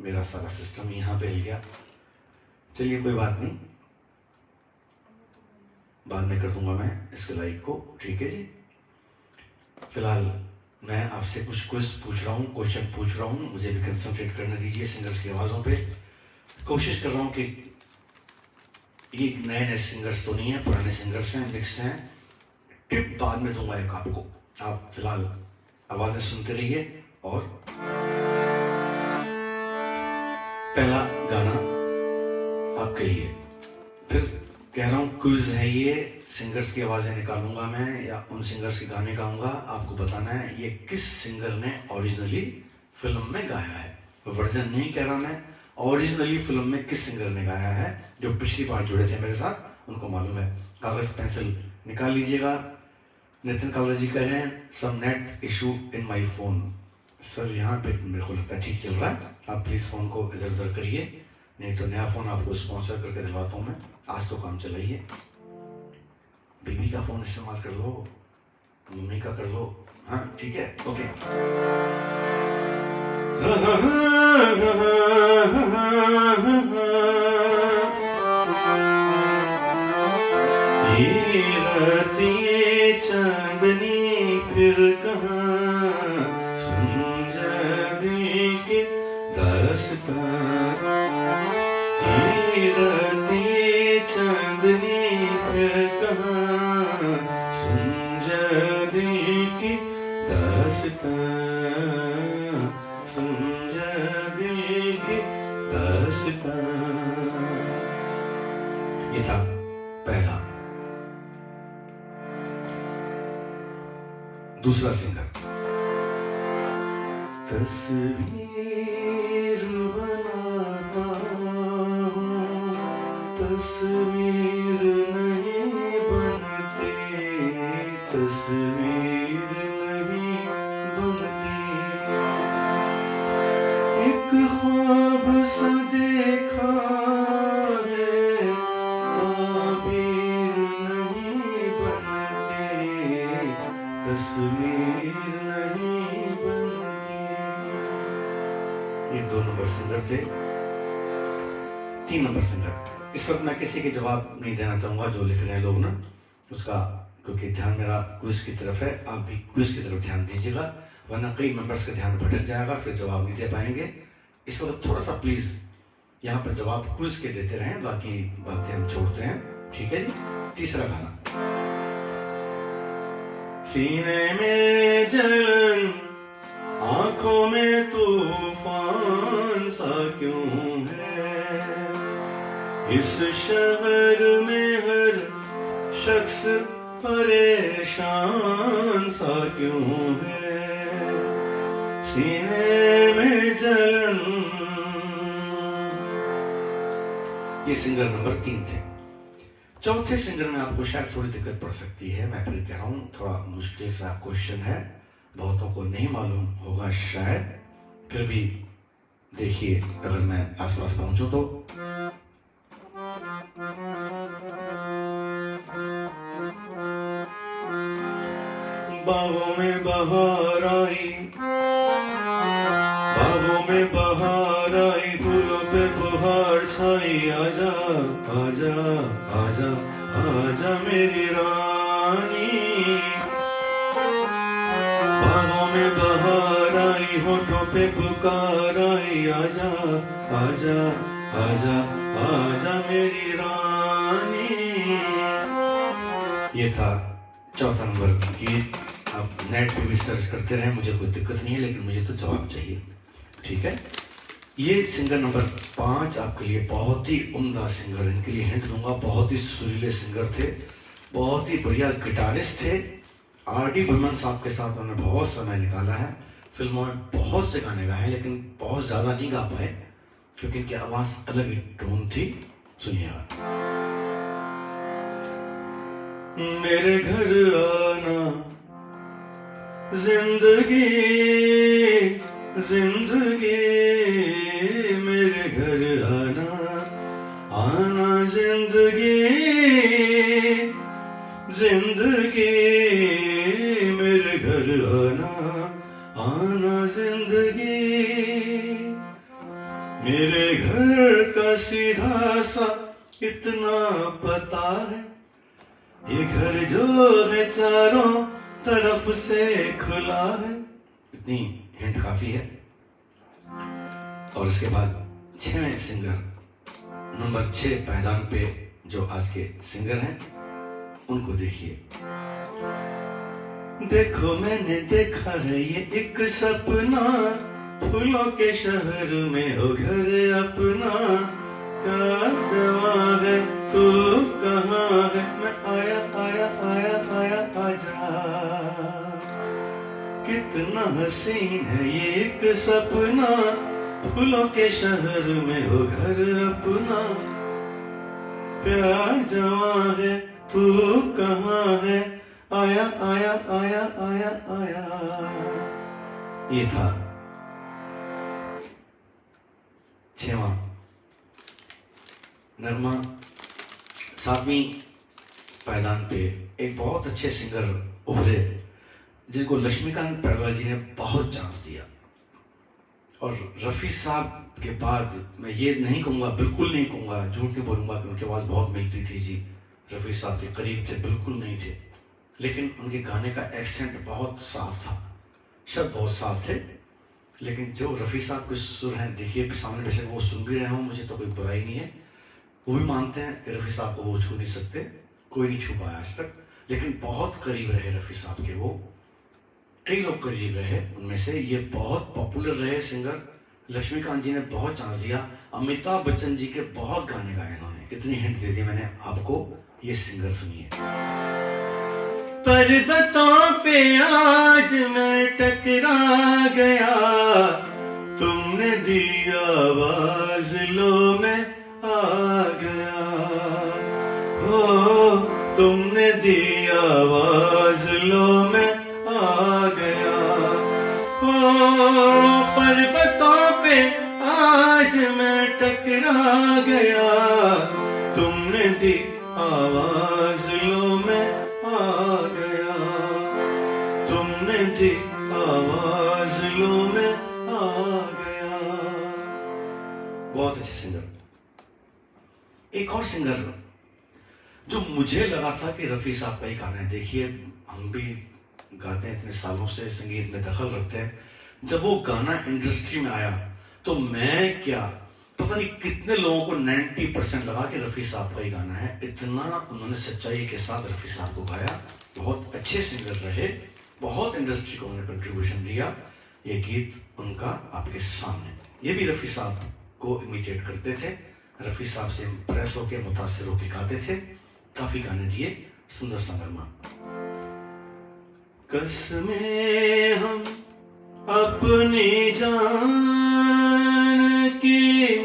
मेरा सारा सिस्टम यहाँ पे हिल गया। चलिए कोई बात नहीं, बाद में कर दूंगा मैं इसके लाइक को, ठीक है जी। फिलहाल मैं आपसे कुछ क्विज पूछ रहा हूँ, क्वेश्चन पूछ रहा हूँ, मुझे भी कंसंट्रेट करने दीजिए सिंगर्स की आवाज़ों पे। कोशिश कर रहा हूँ कि ये नए नए सिंगर्स तो नहीं है, पुराने सिंगर्स हैं, मिक्स हैं। टिप बाद में दूंगा एक आपको, आप फिलहाल आवाज़ें सुनते रहिए। और पहला गाना आपके लिए, फिर कह रहा हूँ क्विज है ये, सिंगर्स की आवाज़ें निकालूंगा मैं या उन सिंगर्स के गाने गाऊंगा, आपको बताना है ये किस सिंगर ने ओरिजिनली फिल्म में गाया है। वर्जन नहीं कह रहा मैं, ओरिजिनली फिल्म में किस सिंगर ने गाया है। जो पिछली बार जुड़े थे मेरे साथ उनको मालूम है। कागज पेंसिल निकाल लीजिएगा। नितिन कावला जी कह रहे हैं some net issue in my phone. Sir यहाँ पे मेरे को लगता है ठीक चल रहा है, आप प्लीज़ फ़ोन को इधर उधर करिए, नहीं तो नया फ़ोन आपको स्पॉन्सर करके दिलवाता हूँ मैं। आज तो काम चलाइए, बीबी का फ़ोन इस्तेमाल कर लो, मम्मी का कर लो, हाँ ठीक है, ओके। ये चांदनी फिर कहाँ, सुन जा दिल की दास्तां। ये चांदनी फिर कहाँ, सुन जा दिल की दास्तां, सुन जा दिल की दास्तां। ये था पहला। दूसरा सिंगर, तस्वीर बनाता हूँ, तस्वीर नहीं बनती, तस्वीर नहीं बनती। एक ख्वाब सा देखा है, ताबीर नहीं बनती, तस्वीर नहीं बनती। ये 2 नंबर सिंगर थे। 3 नंबर सिंगर, इस वक्त मैं किसी के जवाब नहीं देना चाहूंगा जो लिख रहे हैं लोग ना, उसका क्योंकि ध्यान मेरा क्विज की तरफ है। आप भी क्विज की तरफ ध्यान दीजिएगा, वरना कई मेंबर्स का ध्यान भटक जाएगा, फिर जवाब नहीं दे पाएंगे। इस वक्त थोड़ा सा प्लीज यहाँ पर जवाब क्विज के देते रहें, बाकी बातें हम छोड़ते हैं, ठीक है जी। तीसरा गाना, सीने में जलन, आंखों में तूफान, इस शहर में हर शख्स परेशान सा क्यों है, सीने में जलन। ये सिंगर नंबर 3 थे। चौथे सिंगर में आपको शायद थोड़ी दिक्कत पड़ सकती है, मैं फिर कह रहा हूँ थोड़ा मुश्किल सा क्वेश्चन है, बहुतों को नहीं मालूम होगा शायद, फिर भी देखिए अगर मैं आसपास पहुंचूं तो। बागों में बहार आई, बागों में बहार आई, फूलों पे फुहार छाई, आजा आजा आजा आजा मेरी रानी। बागों में बहार आई, होठों पे पुकार आई, आजा आजा आजा आजा मेरी रानी। ये था चौथा नंबर गीत। आप नेट पे भी सर्च करते रहें, मुझे कोई दिक्कत नहीं है, लेकिन मुझे तो जवाब चाहिए, ठीक है। ये सिंगर नंबर 5 आपके लिए बहुत ही उम्दा सिंगर, इनके लिए हिंट दूंगा, बहुत ही सुरीले सिंगर थे, बहुत ही बढ़िया गिटारिस्ट थे। आर.डी. बर्मन साहब के साथ उन्होंने बहुत समय निकाला है, फिल्मों में बहुत से गाने गाए हैं, लेकिन बहुत ज़्यादा नहीं गा पाए क्योंकि इनकी आवाज़ अलग ही टोन थी। सुनिएगा। मेरे घर आना जिंदगी जिंदगी, मेरे घर आना आना जिंदगी जिंदगी, मेरे घर आना आना जिंदगी। मेरे घर का सीधा सा इतना पता है, ये घर जो है चारों तरफ से खुला है। इतनी हिंट काफी है। और उसके बाद 6वें सिंगर नंबर 6 पायदान पे जो आज के सिंगर हैं उनको देखिए। देखो मैंने देखा है ये एक सपना, फूलों के शहर में हो घर अपना, क्या जवां है तू कहाँ है, मैं आया आया आया आया आजा। कितना हसीन है ये एक सपना, फूलों के शहर में हो घर अपना, प्यार जवां है तू कहाँ है, आया आया आया आया आया। ये था 6वां नगमा। 7वीं पायदान पे एक बहुत अच्छे सिंगर उभरे जिनको लक्ष्मीकांत पैरला जी ने बहुत चांस दिया। और रफ़ी साहब के बाद मैं ये नहीं कहूँगा, बिल्कुल नहीं कहूँगा, झूठ नहीं बोलूँगा कि उनकी आवाज़ बहुत मिलती थी जी, रफ़ी साहब के करीब थे, बिल्कुल नहीं थे, लेकिन उनके गाने का एक्सेंट बहुत साफ था, शब्द बहुत साफ थे। लेकिन जो रफ़ी साहब के सुर हैं, देखिए सामने बेशक वो सुन भी रहे हों, मुझे तो कोई बुराई नहीं है, वो भी मानते हैं कि रफ़ी साहब को वो छू नहीं सकते, कोई नहीं छू पाया आज तक, लेकिन बहुत करीब रहे रफ़ी साहब के, वो कई लोग करीब रहे, उनमें से ये बहुत पॉपुलर रहे सिंगर। लक्ष्मीकांत जी ने बहुत चांस दिया, अमिताभ बच्चन जी के बहुत गाने गाए इन्होंने, इतनी हिंट दे दी मैंने आपको। ये सिंगर सुनिए। पर्वतों पे आज मैं टकरा गया, तुमने दी आवाज लो मैं आ गया, हो तुमने दी आवाज लो मैं आ गया, हो पर्वतों पे आज मैं टकरा गया, तुमने दी आवाज लो मैं आ गया, तुमने दी आवाज लो मैं आ गया। बहुत अच्छे सिंगर। एक और सिंगर जो मुझे लगा था कि रफ़ी साहब का ही गाना है, देखिए हम भी गाते हैं, इतने सालों से संगीत में दखल रखते हैं, जब वो गाना इंडस्ट्री में आया तो मैं क्या पता नहीं कितने लोगों को 90% लगा कि रफ़ी साहब का ही गाना है। इतना उन्होंने सच्चाई के साथ रफ़ी साहब को गाया, बहुत अच्छे सिंगर रहे, बहुत इंडस्ट्री को उन्होंने कंट्रीब्यूशन दिया। ये गीत उनका आपके सामने, ये भी रफ़ी साहब को इमिटेट करते थे, रफ़ी साहब से इम्प्रेस होके, मुतासिर होके गाते थे। काफ़ी गाने दिए, सुंदर संगरमा। कसमें हम अपनी जान की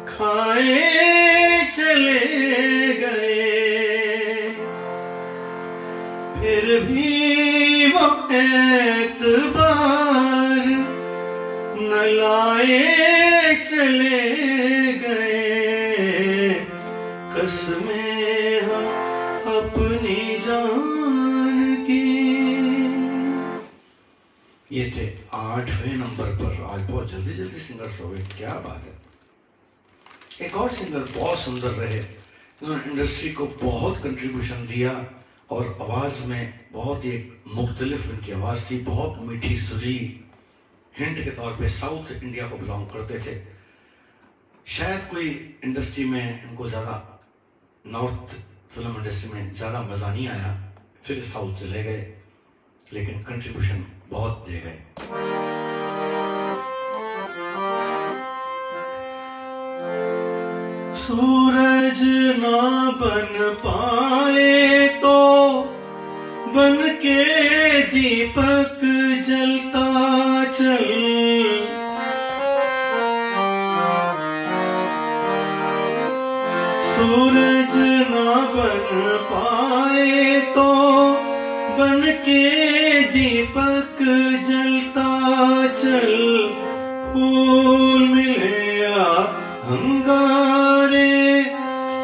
खाए चले गए, फिर भी वो एतबार न लाए चले गए। कसमें हम अपनी जान की। ये थे 8वें नंबर पर। आज बहुत जल्दी जल्दी सिंगर्स हो गए, क्या बात है। एक और सिंगर बहुत सुंदर रहे, इन्होंने इंडस्ट्री को बहुत कंट्रीब्यूशन दिया और आवाज़ में बहुत ही मुख्तलिफ इनकी आवाज़ थी, बहुत मीठी सुरीली। हिंट के तौर पे साउथ इंडिया को बिलोंग करते थे। शायद कोई इंडस्ट्री में इनको ज़्यादा, नॉर्थ फिल्म इंडस्ट्री में ज़्यादा मज़ा नहीं आया, फिर साउथ चले गए, लेकिन कंट्रीब्यूशन बहुत दे गए। सूरज ना बन पाए तो बन के दीपक जलता चल, सूरज ना बन पाए तो बन के दीपक जलता चल। फूल मिले या अंगारे,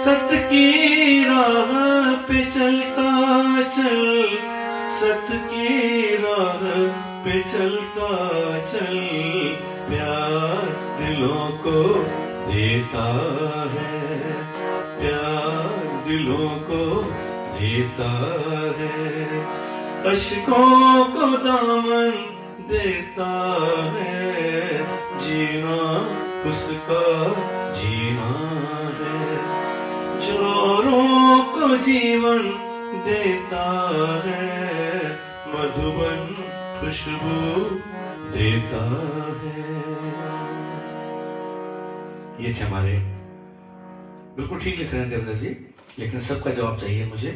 सत की राह पे चलता चल, सत की राह पे चलता चल। प्यार दिलों को देता है, प्यार दिलों को देता है, अश्कों को दामन देता है। जीना उसका जीना है, जोरों को जीवन देता है, मधुबन खुशबू देता है। ये थे हमारे, बिल्कुल ठीक लिख रहे हैं देवेंद्र जी, लेकिन सबका जवाब चाहिए मुझे।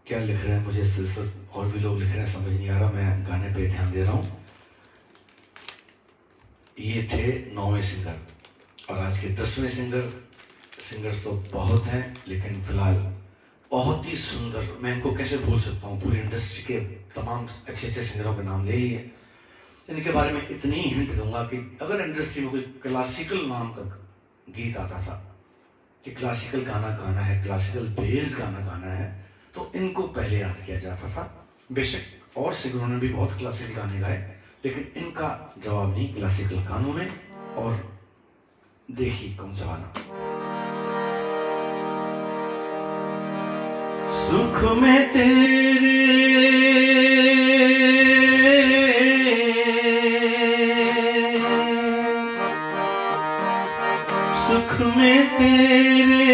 क्या लिख रहे हैं मुझे सिर्फ, और भी लोग लिख रहे हैं, समझ नहीं आ रहा, मैं गाने पे ध्यान दे रहा हूं। ये थे 9वें सिंगर और आज के 10वें सिंगर। सिंगर्स तो बहुत हैं, लेकिन फिलहाल बहुत ही सुंदर, मैं इनको कैसे भूल सकता हूँ। पूरी इंडस्ट्री के तमाम अच्छे अच्छे सिंगरों के नाम ले लिए, इनके बारे में इतनी हिंट दूंगा कि अगर इंडस्ट्री में कोई क्लासिकल नाम का गीत आता था कि क्लासिकल गाना गाना है, क्लासिकल बेस्ड गाना गाना है, तो इनको पहले याद किया जाता था। बेशक और सिंगरों ने भी बहुत क्लासिकल गाने गाए, लेकिन इनका जवाब नहीं क्लासिकल गानों में। और देखिए कौन सा गाना। सुख में तेरे सुख में तेरे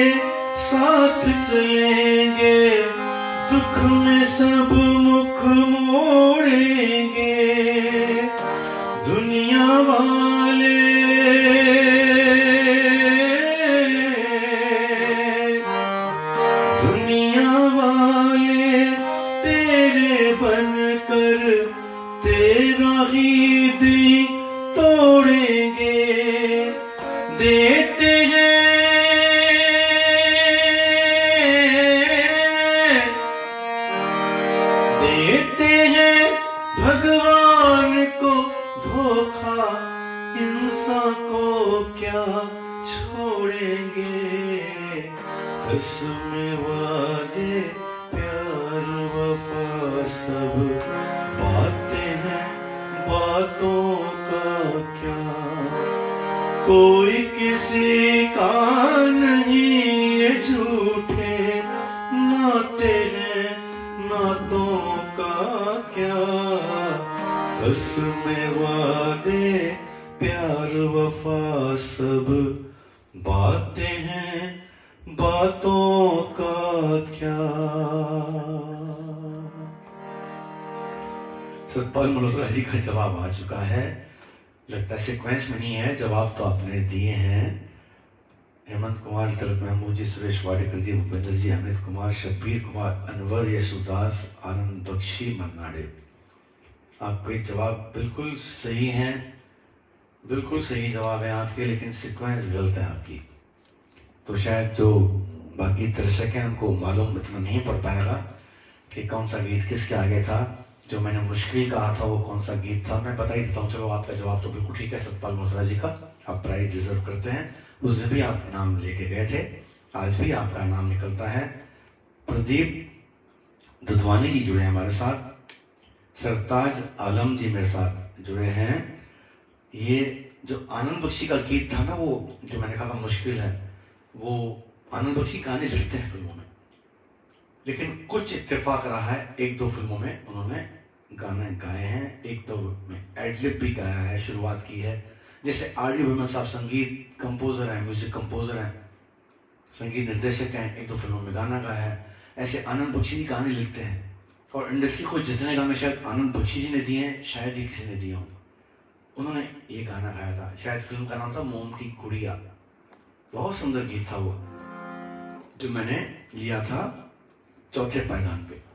साथ चलेंगे, दुख में सब मुख मोड़ेंगे। दुनिया वाले तेरे बनकर तेरा ही दिल तोड़ेंगे। देते हैं भगवान को धोखा, इंसान को क्या छोड़ेंगे। कसम वादे प्यार वफा सब बातें हैं, बातों का क्या कोई किसी का नहीं। ये झूठे नाते हैं, नातों का क्या। कसम वादे प्यार वफा सब बातें हैं, बातों का क्या। सतपाल मल्होत्रा जी का जवाब आ चुका है। लगता है सीक्वेंस में नहीं है। जवाब तो आपने दिए हैं। हेमंत कुमार, तलत महमूद जी, सुरेश वाडेकर जी, भूपेंद्र जी, अमित कुमार, शब्बीर कुमार, अनवर, यशुदास, आनंद बख्शी, मन्ना डे। आपके जवाब बिल्कुल सही हैं, बिल्कुल सही जवाब है आपके, लेकिन सीक्वेंस गलत है आपकी। तो शायद जो बाकी दर्शक हैं उनको मालूम इतना नहीं पड़ पाएगा कि कौन सा गीत किसके आगे था। जो मैंने मुश्किल कहा था वो कौन सा गीत था, मैं बता ही देता हूँ। चलो, आपका जवाब तो बिल्कुल ठीक है, सतपाल मल्होत्रा जी का। आप प्राइज डिजर्व करते हैं। उस दिन भी आप इनाम लेके गए थे, आज भी आपका इनाम निकलता है। प्रदीप दुधवानी जी जुड़े हैं हमारे साथ, सरताज आलम जी मेरे साथ जुड़े हैं। ये जो आनंद बख्शी का गीत था ना, वो जो मैंने कहा था मुश्किल है, वो आनंद बख्शी गाने लिखते हैं फिल्मों में, लेकिन कुछ इत्तेफाक रहा है, एक दो फिल्मों में उन्होंने गाने गाए हैं, एक दो में एडलिप भी गाया है, शुरुआत की है। जैसे आर.डी. बर्मन साहब संगीत कंपोजर हैं, म्यूजिक कंपोजर हैं, संगीत निर्देशक हैं, एक दो फिल्मों में गाना गाया है। ऐसे आनंद बख्शी जी गाने लिखते हैं, और इंडस्ट्री को जितने गाने शायद आनंद बख्शी जी ने दिए हैं, शायद ही किसी ने दिए हों। उन्होंने ये गाना गाया था, शायद फिल्म का नाम था मोम की गुड़िया। बहुत सुंदर गीत था वो, जो मैंने लिया था चौथे पायदान पे।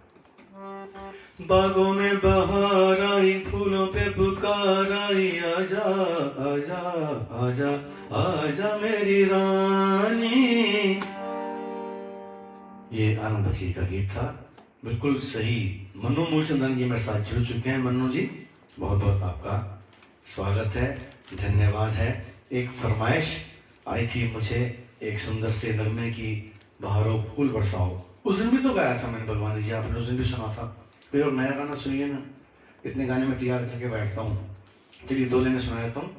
बागों में बहार आई, फूलों पे पुकार आई, आजा आजा आजा आजा मेरी रानी। ये आनंद बख्शी का गीत था, बिल्कुल सही। मन्नू मूलचंदन जी मेरे साथ जुड़ चुके हैं। मन्नू जी, बहुत बहुत आपका स्वागत है, धन्यवाद है। एक फरमाइश आई थी मुझे एक सुंदर से नगमे की, बहारों फूल बरसाओ। उस दिन भी तो गाया था मैंने बलवानी जी, आपने उस दिन भी सुना था। कोई और नया गाना सुनिए ना, इतने गाने में तैयार करके बैठता हूँ। चलिए 2 लाइनें सुना देता हूँ,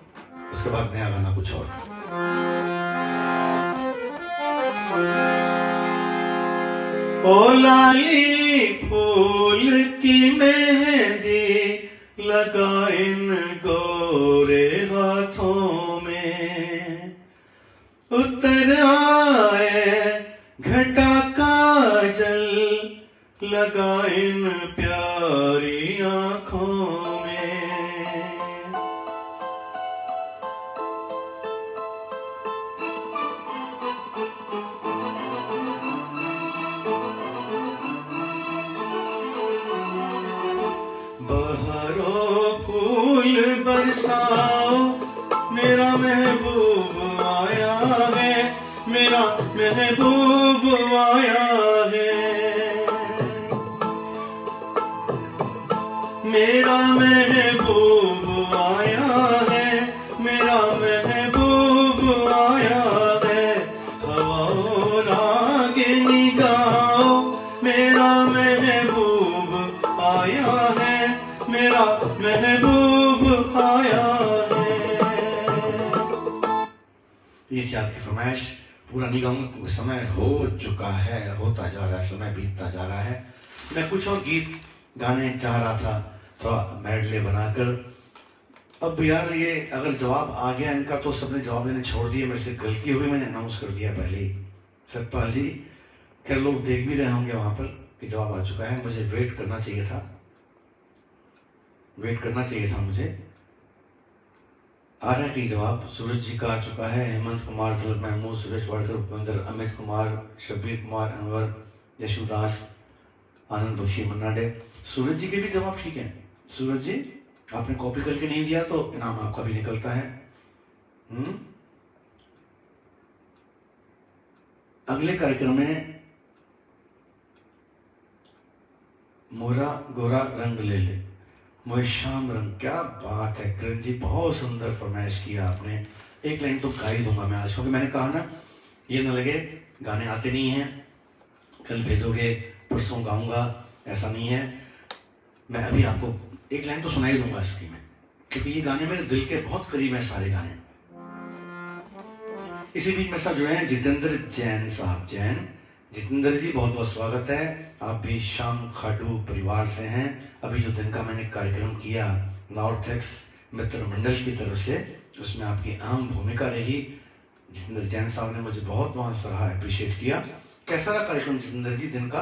उसके बाद नया गाना कुछ और। ओ लाली फूल की मेहंदी लगा इन गोरे हाथों में, उतर आए घटा काजल लगा इन प्यारी आंखों में। बहारों फूल बरसाओ, मेरा महबूब आया है, मेरा महबूब आया है, मेरा महबूब आया है, मेरा महबूब आया है। हवाओं रागिनी गाओ, मेरा महबूब आया है, मेरा महबूब आया है। ये थी आपकी फरमाइश। पूरा नहीं गाऊंगा, समय हो चुका है, होता जा रहा है, समय बीतता जा रहा है। मैं कुछ और गीत गाने चाह रहा था, थोड़ा मेडले बनाकर। अब यार ये अगर जवाब आ गया इनका तो सबने जवाब देने छोड़ दिए, मेरे से गलती हो गई, मैंने अनाउंस कर दिया पहले ही। सतपाल जी, खैर लोग देख भी रहे होंगे वहां पर कि जवाब आ चुका है, मुझे वेट करना चाहिए था, वेट करना चाहिए था मुझे। आ रहा है कि जवाब सूरज जी का आ चुका है, हेमंत कुमार, तलत महमूद, सुरेश वाडकर, भूपेंद्र, अमित कुमार, शब्बीर कुमार, अनवर, यशुदास, आनंद बख्शी, मन्ना डे। सूरज जी के भी जवाब ठीक है। सूरज जी, आपने कॉपी करके नहीं दिया तो इनाम आपका भी निकलता है। अगले कार्यक्रम में मोरा गोरा रंग ले ले, मोहे शाम रंग। क्या बात है किरण जी, बहुत सुंदर फरमाइश किया आपने। एक लाइन तो गा ही दूंगा मैं आज, क्योंकि मैंने कहा ना, ये न लगे गाने आते नहीं हैं, कल भेजोगे परसों गाऊंगा, ऐसा नहीं है। मैं अभी आपको एक लाइन तो सुना ही दूंगा इसकी में, क्योंकि ये गाने मेरे दिल के बहुत करीब है, सारे गाने। इसी बीच मेरे साथ जुड़े हैं जितेंद्र जैन साहब। जैन जितेंद्र जी, बहुत बहुत स्वागत है। आप भी श्याम खाटू परिवार से हैं। अभी जो दिन का मैंने कार्यक्रम किया नॉर्थ एक्स मित्र मंडल की तरफ से, उसमें आपकी अहम भूमिका रही। जितेंद्र जैन साहब ने मुझे बहुत वहाँ सराहा, अप्रिशिएट किया। कैसा रहा कार्यक्रम जितेंद्र जी दिन का,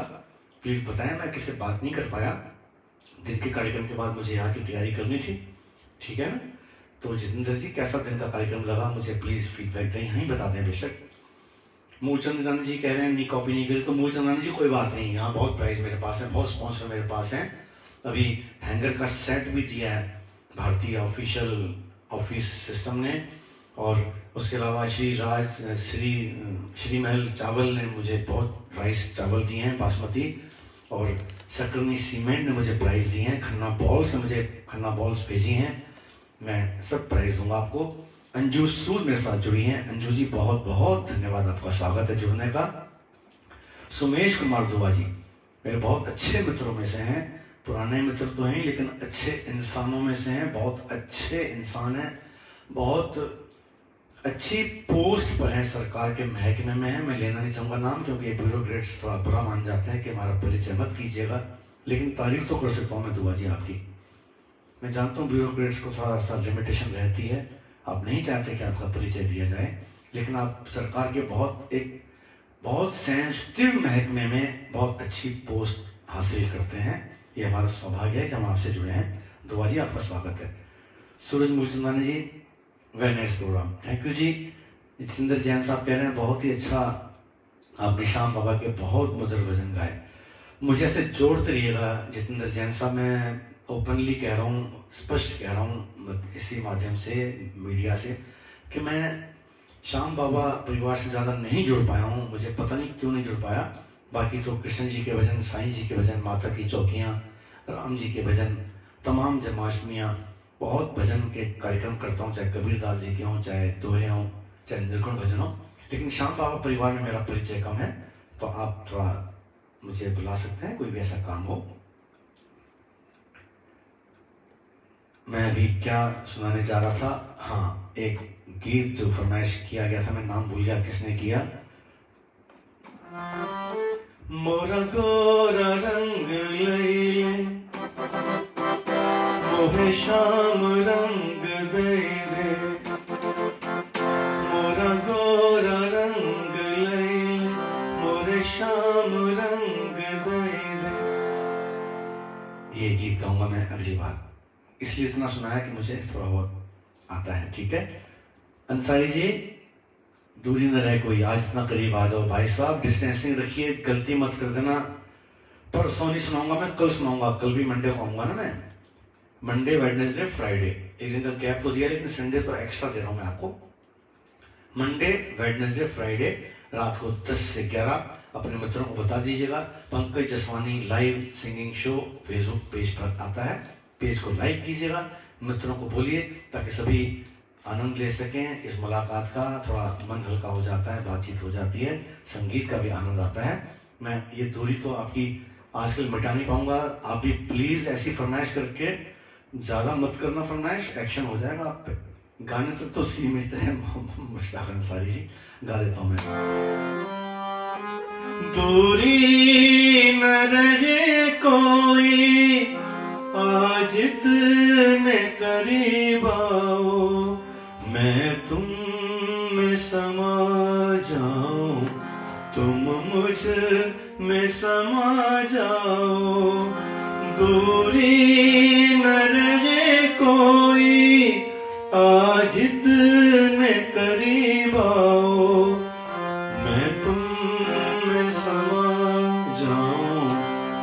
प्लीज़ बताएं। मैं किसी से बात नहीं कर पाया, दिन के कार्यक्रम के बाद मुझे यहाँ की तैयारी करनी थी, ठीक है ना। तो जितेंद्र जी कैसा दिन का कार्यक्रम लगा मुझे प्लीज़ फीडबैक दें, यहीं बता दें बेशक। मूलचंद रानी जी कह रहे हैं नी कॉपी नहीं करी, तो मूलचंद रानी जी कोई बात नहीं, यहाँ बहुत प्राइस मेरे पास है, बहुत स्पॉन्सर मेरे पास हैं। अभी हैंगर का सेट भी दिया है भारतीय ऑफिशियल ऑफिस सिस्टम ने, और उसके अलावा श्री महल चावल ने मुझे बहुत राइस चावल दिए हैं बासमती, और सकरनी सीमेंट ने मुझे प्राइस दिए हैं, खन्ना बॉल्स ने मुझे खन्ना बॉल्स भेजी हैं, मैं सब प्राइस दूंगा आपको। अंजू सूद मेरे साथ जुड़ी हैं, अंजू जी बहुत बहुत धन्यवाद, आपका स्वागत है जुड़ने का। सुमेश कुमार दुआ जी मेरे बहुत अच्छे मित्रों में से हैं, पुराने मित्र तो हैं लेकिन अच्छे इंसानों में से हैं, बहुत अच्छे इंसान हैं, बहुत अच्छी पोस्ट पर है, सरकार के महकमे में है। मैं लेना नहीं चाहूँगा नाम क्योंकि ब्यूरोक्रेट्स थोड़ा बुरा मान जाते हैं कि हमारा परिचय मत कीजिएगा, लेकिन तारीफ तो कर सकता हूँ मैं दुआ जी आपकी। मैं जानता हूँ ब्यूरोक्रेट्स को थोड़ा सा लिमिटेशन रहती है, आप नहीं चाहते कि आपका परिचय दिया जाए, लेकिन आप सरकार के बहुत सेंसिटिव महकमे में बहुत अच्छी पोस्ट हासिल करते हैं, ये हमारा सौभाग्य है कि हम आपसे जुड़े हैं। दुआ जी आपका स्वागत है। Suraj Mulchandani ji very nice program, thank you ji. Jitendra Jain sahab कह रहे हैं बहुत ही अच्छा आपने श्याम बाबा के बहुत मधुर भजन गाए। मुझे ऐसे जोड़ते रहिएगा जितेंद्र जैन साहब, मैं ओपनली कह रहा हूँ, स्पष्ट कह रहा हूँ इसी माध्यम से मीडिया से कि मैं श्याम बाबा परिवार से ज़्यादा नहीं जुड़ पाया हूँ, मुझे पता नहीं क्यों नहीं जुड़ पाया। बाकी तो कृष्ण जी के भजन, साईं जी के भजन, माता की चौकियाँ, राम जी के भजन, तमाम जन्माष्टमियाँ, बहुत भजन के कार्यक्रम करता हूँ, चाहे कबीरदास जी के हों, चाहे दोहे हों, चाहे निर्गुण भजन हो, लेकिन श्याम बाबा परिवार में मेरा परिचय कम है, तो आप थोड़ा मुझे बुला सकते हैं कोई भी ऐसा काम हो। मैं अभी क्या सुनाने जा रहा था, हाँ एक गीत जो फरमाइश किया गया था, मैं नाम भूल गया किसने किया। मोरा गोरा रंग लैले मोहे श्याम रंग दे दे, मोरा गोरा रंग लैले मोरे श्याम रंग दे दे। ये गीत गाऊंगा मैं अगली बार, इसलिए इतना सुनाया कि मुझे थोड़ा बहुत आता है, ठीक है। अंसारी जी दूरी न रहे कोई, आज इतना करीब आ जाओ भाई साहब, डिस्टेंसिंग रखिए, गलती मत कर देना। परसों नहीं सुनाऊंगा मैं, कल सुनाऊंगा, कल भी मंडे को आऊंगा ना मैं, मंडे वेडनेसडे फ्राइडे, एक दिन का गैप तो दिया लेकिन संडे तो एक्स्ट्रा दे रहा हूं मैं आपको। मंडे वेडनेसडे फ्राइडे रात को 10 से 11 अपने मित्रों को बता दीजिएगा। Pankaj Jaswani live singing show Facebook page पर आता है, पेज को लाइक कीजिएगा, मित्रों को बोलिए ताकि सभी आनंद ले सकें इस मुलाकात का। थोड़ा मन हल्का हो जाता है, बातचीत हो जाती है, संगीत का भी आनंद आता है। मैं ये दूरी तो आपकी आजकल मिटा नहीं पाऊंगा, आप भी प्लीज़ ऐसी फरमाइश करके ज़्यादा मत करना फरमाइश, एक्शन हो जाएगा आप पे। गाने तक तो सीमित है, मुश्ताक अंसारी जी गा देता हूँ मैं। दूरी न रहे कोई आज इतने करीब आओ, मैं तुम में समा जाऊं, तुम मुझ में समा जाओ। दूरी न रहे कोई आज इतने करीब आओ, मैं तुम में समा जाऊं,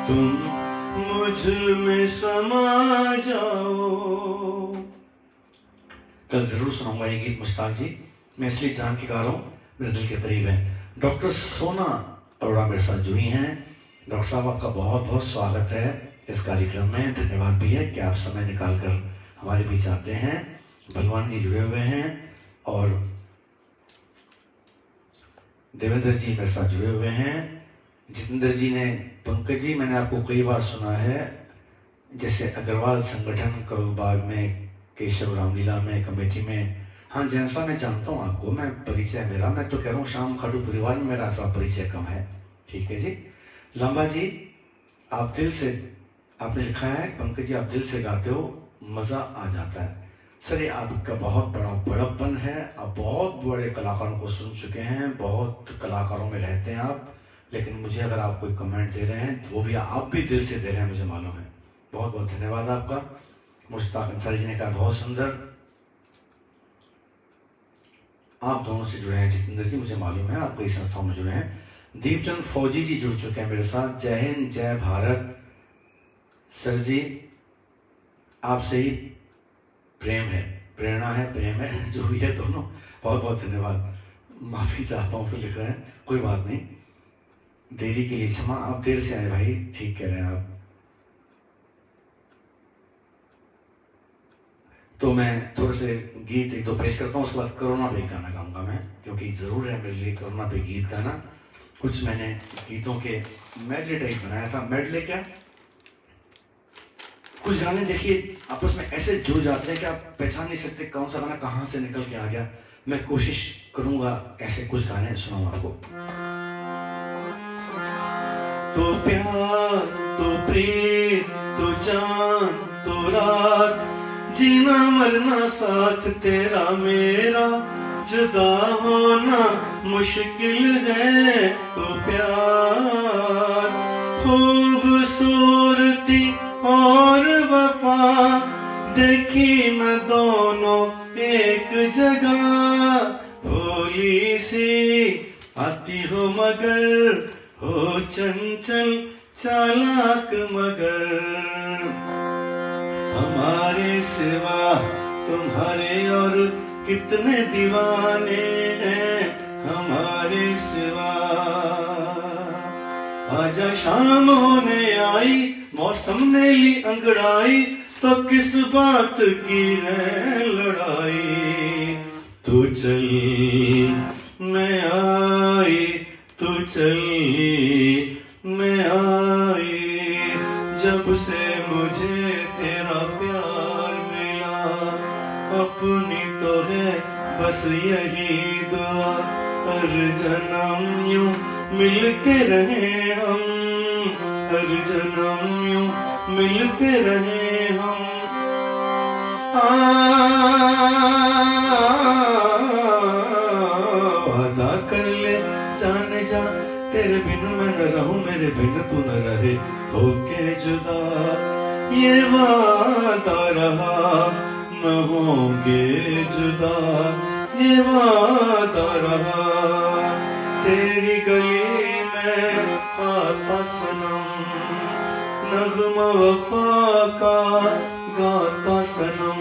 तुम मुझ में समा जाओ। कल जरूर सुनाऊंगा ये गीत मुश्ताक जी, मैं इसलिए जान के गा रहा हूँ, मेरे दिल के करीब है। डॉक्टर सोना अरोड़ा मेरे साथ जुड़ी हैं। डॉक्टर साहब आपका बहुत बहुत स्वागत है इस कार्यक्रम में, धन्यवाद भी है कि आप समय निकाल कर हमारे बीच आते हैं। बलवान जी जुड़े हुए हैं और देवेंद्र जी मेरे साथ जुड़े हुए हैं। जितेंद्र जी ने, पंकज जी मैंने आपको कई बार सुना है, जैसे अग्रवाल संगठन करोलबाग में, केशव रामलीला में, कमेटी में। हाँ जैसा मैं जानता हूँ आपको, मैं परिचय मेरा, मैं तो कह रहा हूँ श्याम खाटू परिवार में मेरा थोड़ा परिचय कम है, ठीक है जी। लांबा जी आप दिल से, आपने लिखा है पंकज जी आप दिल से गाते हो, मज़ा आ जाता है। सर ये आपका बहुत बड़ा बड़प्पन है, आप बहुत बड़े कलाकारों को सुन चुके हैं, बहुत कलाकारों में रहते हैं आप, लेकिन मुझे अगर आप कोई कमेंट दे रहे हैं वो भी आप भी दिल से दे रहे हैं, मुझे मालूम है। बहुत बहुत धन्यवाद आपका। मुश्ताक अंसारी जी ने कहा बहुत सुंदर, आप दोनों से जुड़े हैं। जितेंद्र जी मुझे मालूम है आप कई संस्थाओं में जुड़े हैं। दीपचंद फौजी जी जुड़ चुके हैं मेरे साथ। जय हिंद, जय भारत। सर जी आपसे ही प्रेम है, प्रेरणा है, प्रेम है, जो भी है दोनों। बहुत बहुत धन्यवाद। माफ़ी चाहता हूँ फिर लिख रहे हैं, कोई बात नहीं, देरी के लिए क्षमा। आप देर से आए भाई, ठीक कह रहे हैं आप। तो मैं थोड़े से गीत एक दो पेश करता हूँ, उसके बाद कोरोना पे गाना गाऊंगा मैं, क्योंकि ज़रूर है मेरे लिए कोरोना पे गीत गाना। कुछ मैंने गीतों के मेडले टाइप बनाया था। मेडले क्या, कुछ गाने देखिए आपस में ऐसे जुड़ जाते हैं कि आप पहचान नहीं सकते कौन सा गाना कहाँ से निकल के आ गया। मैं कोशिश करूंगा ऐसे कुछ गाने सुनाऊं आपको। तो प्यार, तो प्रेम, तो जान, तो रात, जीना मरना साथ तेरा मेरा, जुदा होना मुश्किल है। तो प्यार, खूबसूरती और वफा, देखी मैं दोनों एक जगह। होली सी आती हो मगर हो चंचल चालाक मगर, हमारे सिवा तुम्हारे और कितने दीवाने हैं हमारे सिवा। आजा शाम होने आई, मौसम ने ली अंगड़ाई, तो किस बात की है लड़ाई। तू चल मैं आई, तू चल मैं आई, जब से मुझे तेरा प्यार मिला। अपनी तो है बस यही दुआ, हर जन्म यूं मिलके रहे हम, हर जन्म यूं मिलते रहे हम। वादा कर ले जाने जा, तेरे बिन मैं न रहूं, मेरे बिन तू न रहे, होके जुदा ये वादा रहा, न होंगे जुदा ये वादा रहा। तेरी गली में आता सनम, नग़्मा वफा का गाता सनम,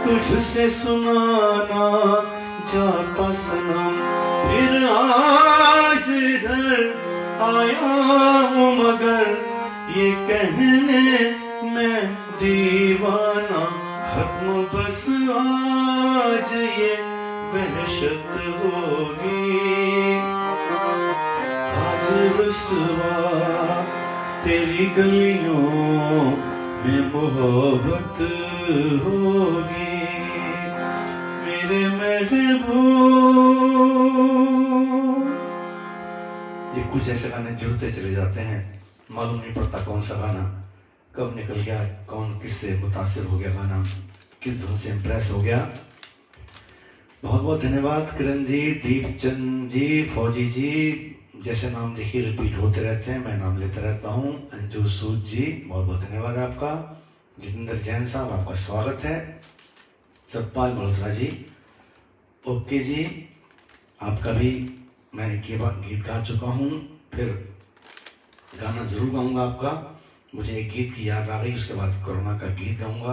तुझसे सुनाना जाता सनम। फिर आज इधर आया हूँ मगर ये कहने मैं दीवाना, खत्म बस आज ये वहशत होगी। आज रुसवा तेरी गलियों में मोहब्बत होगी, मेरे महबूब। ये कुछ ऐसे गाने जुड़ते चले जाते हैं, मालूम नहीं पड़ता कौन सा गाना कब निकल गया, कौन किससे मुतासिर हो गया, गाना किस धुन से इम्प्रेस हो गया। बहुत बहुत धन्यवाद किरण जी, दीपचंद जी, फौजी जी। जैसे नाम देखिए रिपीट होते रहते हैं, मैं नाम लेता रहता हूँ। अंजू सूद जी बहुत बहुत धन्यवाद आपका। जितेंद्र जैन साहब आपका स्वागत है। सतपाल मल्होत्रा जी ओके जी, आपका भी मैं एक बार गीत गा चुका हूँ, फिर गाना जरूर गाऊंगा आपका। मुझे एक गीत की याद आ गई, उसके बाद कोरोना का गीत गाऊंगा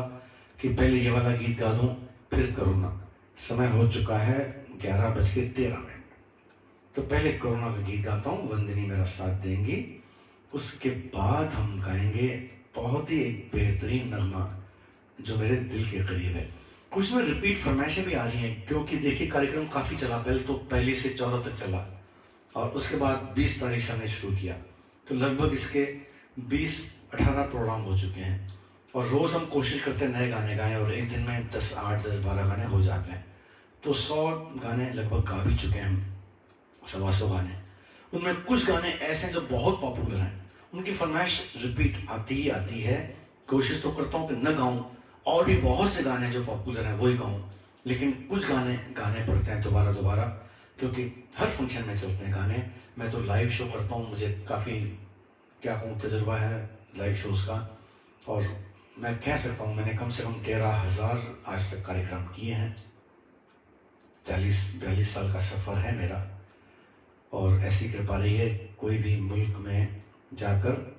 कि पहले ये वाला गीत गा दूँ फिर कोरोना। समय हो चुका है 11:13, तो पहले कोरोना का गीत गाता हूँ, वंदनी मेरा साथ देंगी। उसके बाद हम गाएंगे बहुत ही एक बेहतरीन नगमा जो मेरे दिल के करीब है। कुछ में रिपीट फरमाइशें भी आ रही हैं, क्योंकि देखिए कार्यक्रम काफ़ी चला, पहले तो 1 से 14 तक चला और उसके बाद 20 तारीख से हमने शुरू किया, तो लगभग इसके 20-18 प्रोग्राम हो चुके हैं। और रोज़ हम कोशिश करते हैं नए गाने गाएं, और एक दिन में 10-12 गाने हो जाते हैं, तो 100 गाने लगभग गा भी चुके हैं हम, 125 गाने। उनमें कुछ गाने ऐसे हैं जो बहुत पॉपुलर हैं, उनकी फरमाइश रिपीट आती ही आती है। कोशिश तो करता हूँ कि न गाऊँ, और भी बहुत से गाने जो पॉपुलर हैं वही गाऊँ, लेकिन कुछ गाने गाने पड़ते हैं दोबारा, क्योंकि हर फंक्शन में चलते हैं गाने। मैं तो लाइव शो करता हूँ, मुझे काफ़ी क्या कहूँ तजुर्बा है लाइव शोज़ का, और मैं कह सकता हूँ मैंने कम से कम 13,000 आज तक कार्यक्रम किए हैं। 40-42 साल का सफ़र है मेरा, और ऐसी कृपा रही है कोई भी मुल्क में जाकर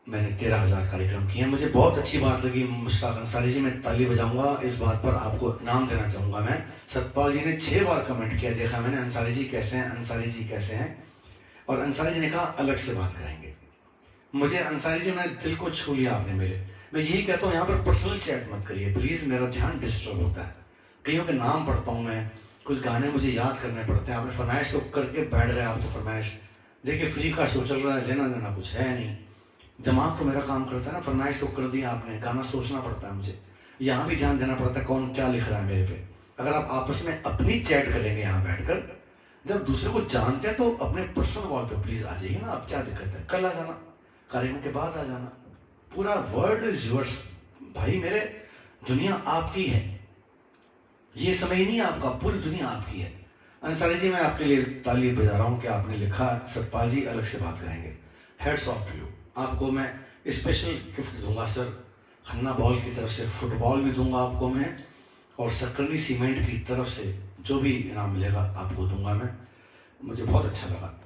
मैंने 13,000 कार्यक्रम किए हैं। मुझे बहुत अच्छी बात लगी मुश्ताक अंसारी जी, मैं ताली बजाऊंगा, इस बात पर आपको इनाम देना चाहूँगा मैं। सतपाल जी ने 6 बार कमेंट किया, देखा मैंने, अंसारी जी कैसे हैं, अंसारी जी कैसे हैं, और अंसारी जी ने कहा अलग से बात करेंगे। मुझे अंसारी जी, मैं दिल को छू लिया आपने मेरे। मैं यही कहता हूँ यहाँ पर पर्सनल चैट मत करिए प्लीज़, मेरा ध्यान डिस्टर्ब होता है। कईयों के नाम पढ़ता हूँ मैं, कुछ गाने मुझे याद करने पड़ते हैं। आपने फरमाइश तो करके बैठ गए आप, तो फरमाइश देखिए फ्री का शो चल रहा है, लेना देना कुछ है नहीं, दिमाग तो मेरा काम करता है ना। फरमाइश तो कर दिया आपने, गाना सोचना पड़ता है मुझे, यहाँ भी ध्यान देना पड़ता है कौन क्या लिख रहा है मेरे पे। अगर आप आपस में अपनी चैट करेंगे यहाँ बैठकर, जब दूसरे को जानते हैं, तो अपने पर्सनल वॉल पे प्लीज आ जाइए ना। आप क्या दिक्कत है, कल आ जाना, कार्यक्रम के बाद आ जाना, पूरा वर्ल्ड इज योर्स भाई मेरे, दुनिया आपकी है, ये समय नहीं आपका, पूरी दुनिया आपकी है। अंसारी जी, मैं आपके लिए ताली बजा रहा हूँ कि आपने लिखा, सतपाल जी अलग से बात करेंगे, हेड्स ऑफ टू यू। आपको मैं स्पेशल गिफ्ट दूंगा सर, खन्ना बॉल की तरफ से फुटबॉल भी दूंगा आपको मैं, और सकरनी सीमेंट की तरफ से जो भी इनाम मिलेगा आपको दूंगा मैं। मुझे बहुत अच्छा लगा।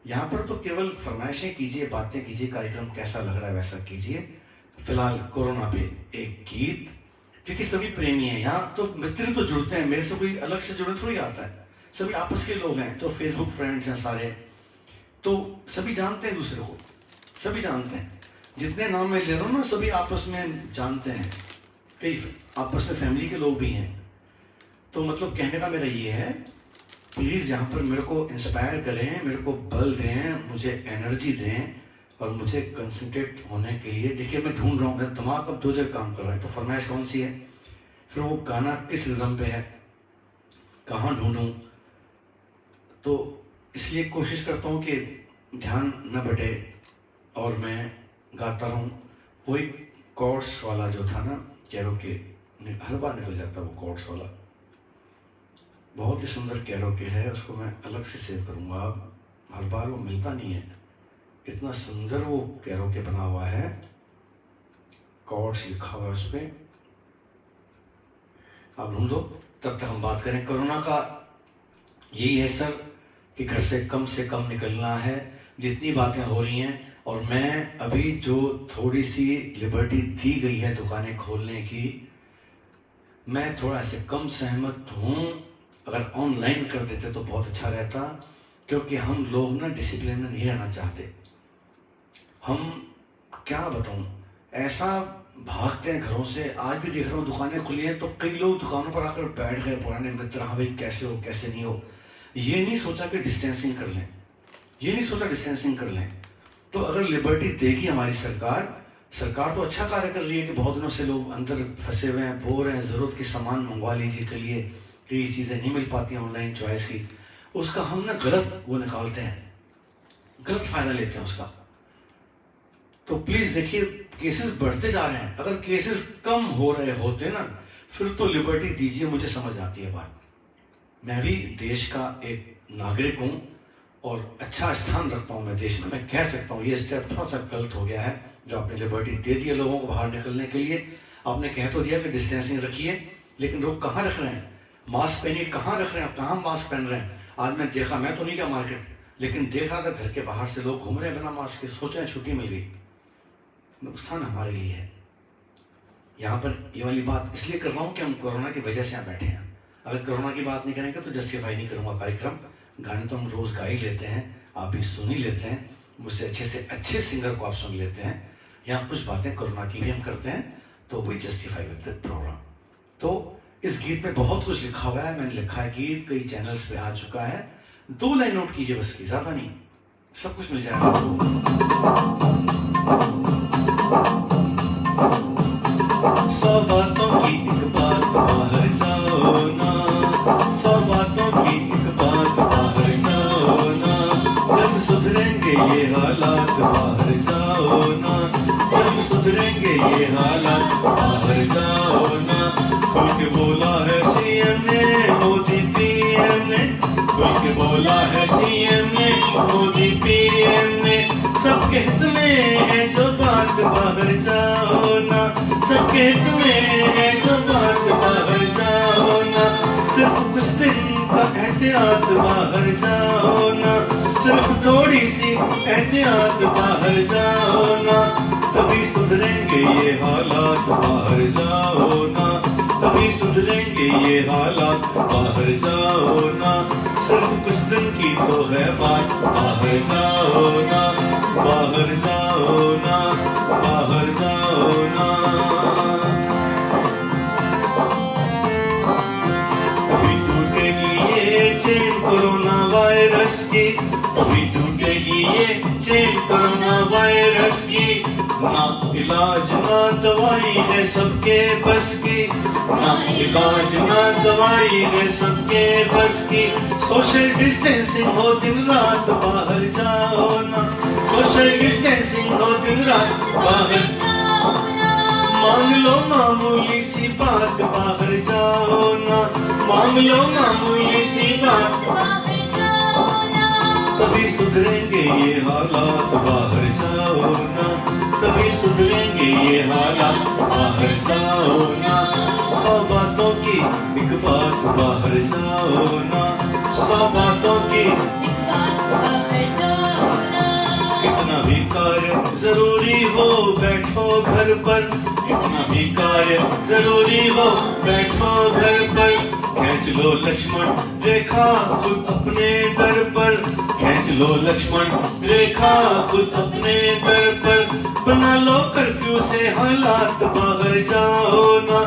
यहाँ पर तो केवल फरमाइशें कीजिए, बातें कीजिए, कार्यक्रम कैसा लग रहा है वैसा कीजिए। फिलहाल कोरोना पे एक गीत, क्योंकि सभी प्रेमी हैं यहाँ, तो मित्र तो जुड़ते हैं, मेरे से कोई अलग से जुड़े थोड़ी आता है, सभी आपस के लोग हैं, जो फेसबुक फ्रेंड्स हैं सारे, तो सभी जानते हैं दूसरे को, सभी जानते हैं। जितने नाम मैं ले रहा हूँ ना, सभी आपस में जानते हैं, कई आपस में फैमिली के लोग भी हैं। तो मतलब कहने का मेरा ये है, प्लीज़ यहाँ पर मेरे को इंस्पायर करें, मेरे को बल दें, मुझे एनर्जी दें, और मुझे कंसंट्रेट होने के लिए, देखिए मैं ढूंढ रहा हूँ, मेरा दिमाग अब 2 जगह काम कर रहा है। तो फरमाइश कौन सी है, फिर वो गाना किस रिदम पे है, कहाँ ढूंढूं, तो इसलिए कोशिश करता हूँ कि ध्यान न बटे और मैं गाता रहूँ। वही कॉर्ड्स वाला जो था ना, कैरोके, हर बार निकल जाता वो कॉर्ड्स वाला, बहुत ही सुंदर कैरोके है, उसको मैं अलग से सेव करूँगा। हर बार वो मिलता नहीं है, इतना सुंदर वो कैरोके बना हुआ है, कॉर्ड्स लिखा हुआ है उस पर, आप ढूंढो, तब तक हम बात करें। कोरोना का यही है सर कि घर से कम निकलना है, जितनी बातें हो रही हैं, और मैं अभी जो थोड़ी सी लिबर्टी दी गई है दुकानें खोलने की, मैं थोड़ा से कम सहमत हूँ। अगर ऑनलाइन कर देते तो बहुत अच्छा रहता, क्योंकि हम लोग ना डिसिप्लिन में नहीं रहना चाहते। हम क्या बताऊँ, ऐसा भागते हैं घरों से। आज भी देख रहा हूँ दुकानें खुली हैं, तो कई लोग दुकानों पर आकर बैठ गए, पुराने मित्र, हाँ भाई कैसे हो कैसे नहीं हो, ये नहीं सोचा कि डिस्टेंसिंग कर लें, ये नहीं सोचा डिस्टेंसिंग कर लें। तो अगर लिबर्टी देगी हमारी सरकार तो अच्छा कार्य कर रही है कि बहुत दिनों से लोग अंदर फंसे हुए हैं, बोर हैं, ज़रूरत की सामान मंगवा लीजिए, चलिए कई चीज़ें नहीं मिल पाती हैं ऑनलाइन चॉइस की, उसका हम ना गलत वो निकालते हैं, गलत फ़ायदा लेते हैं उसका। तो प्लीज़ देखिए, केसेस बढ़ते जा रहे हैं, अगर केसेस कम हो रहे होते ना, फिर तो लिबर्टी दीजिए, मुझे समझ आती है बात। मैं भी देश का एक नागरिक हूँ और अच्छा स्थान रखता हूँ मैं देश में। मैं कह सकता हूँ ये स्टेप थोड़ा सा गलत हो गया है जो आपने लिबर्टी दे दी है लोगों को बाहर निकलने के लिए। आपने कह तो दिया कि डिस्टेंसिंग रखिए, लेकिन लोग कहाँ रख रहे हैं, मास्क पहनिए, कहाँ रख रहे हैं, कहाँ मास्क पहन रहे हैं। आज मैं देखा, मैं तो नहीं गया मार्केट, लेकिन देख रहा था घर के बाहर से लोग घूम रहे हैं बिना मास्क के, सोच रहे हैं छुट्टी मिल गई। नुकसान हमारे लिए है। यहाँ पर ये वाली बात इसलिए कर रहा हूँ कि हम कोरोना की वजह से यहाँ बैठे हैं। अगर कोरोना की बात नहीं करेंगे तो जस्टिफाई नहीं करूँगा कार्यक्रम। गाने तो हम रोज़ गा ही लेते हैं, आप भी सुन ही लेते हैं, मुझसे अच्छे से अच्छे सिंगर को आप सुन लेते हैं। यहाँ कुछ बातें कोरोना की भी हम करते हैं, तो we justify with the program. तो इस गीत में बहुत कुछ लिखा हुआ है, मैंने लिखा है गीत, कई चैनल्स पे आ चुका है। 2 लाइन नोट कीजिए बस की, ज़्यादा नहीं, सब कुछ मिल जाएगा। सौ बातों की एक बात बाहर जाओ ना, 100 बातों की एक बात बाहर जाओ ना, जब सुधरेंगे ये हालात बाहर जाओ ना, जब सुधरेंगे ये हालात बाहर जाओ ना। खुल के बोला है सीएम ने, मोदी पीएम ने, खुल के बोला है सीएम ने, मोदी पीएम ने, सबके हित में में है जो बात बाहर जाओ ना, सबके हित में है जो बात बाहर जाओ ना, सिर्फ कुछ दिन का एहतियात बाहर जाओ ना, सिर्फ थोड़ी सी एहतियात बाहर जाओ ना, तभी सुधरेंगे ये हालात बाहर जाओ ना, तभी सुधरेंगे ये हालात बाहर जाओ ना, सिर्फ कुछ दिन की तो है बात बाहर जाओ ना, बाहर जाओ ना, बाहर जाओ ना। अभी टूटेगी ये चेन कोरोना वायरस की, अभी टूटेगी ये चेन कोरोना वायरस की, ना इलाज ना दवाई है सबके बस की, ना इलाज ना दवाई है सबके बस की, सोशल डिस्टेंसिंग हो दिन रात बाहर जाओ ना, सोशल डिस्टेंसिंग हो दिन रात बाहर जाओ ना, मांग लो मामूली सी बात बाहर जाओ ना, मांग लो मामूली सी बात बाहर जाओ ना, तभी सुधरेंगे ये हालात बाहर जाओ ना, तभी सुधरेंगे ये हालात बाहर जाओ ना, 100 बातों की एक बात बाहर जाओ ना, 100 बातों की एक बात बाहर जाओ ना, कितना भी कार्य जरूरी हो बैठो घर पर, कितना भी कार्य जरूरी हो बैठो घर पर, खींच लो लक्ष्मण रेखा खुद अपने दर पर, खींच लो लक्ष्मण रेखा खुद अपने दर पर, बना लो कर्फ्यू से हालात बाहर जाओ ना,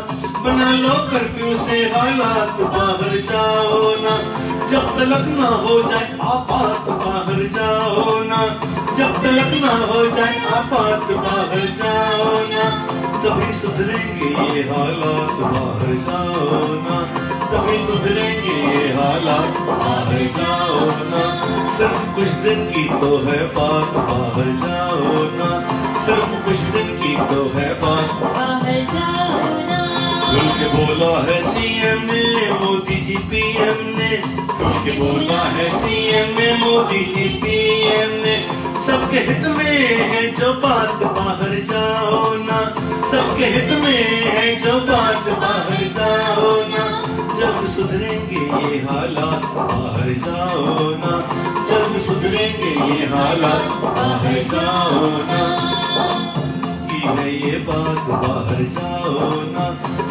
बना लो कर्फ्यू से हालात बाहर जाओ ना, जब तलक ना हो जाए आपात बाहर जाओ ना, जब तलक ना हो जाए आपात बाहर जाओ ना, तभी सुधरेंगे ये हालात बाहर जाओ ना, तभी सुधरेंगे ये हालात बाहर जाओ ना, सिर्फ कुछ दिन की तो है बात बाहर जाओ ना, सिर्फ कुछ दिन की तो है बात बाहर जाओ ना, खुल के बोला है सीएम ने मोदी जी पीएम ने, खुल के बोला है सीएम ने मोदी जी पीएम ने, सबके हित में है जो बात बाहर जाओ ना, सबके हित में है जो बात बाहर जाओ ना, जल्द सुधरेंगे ये हालात बाहर जाओ ना, जल्द सुधरेंगे ये हालात बाहर जाओ ना, की है ये बात बाहर जाओ ना,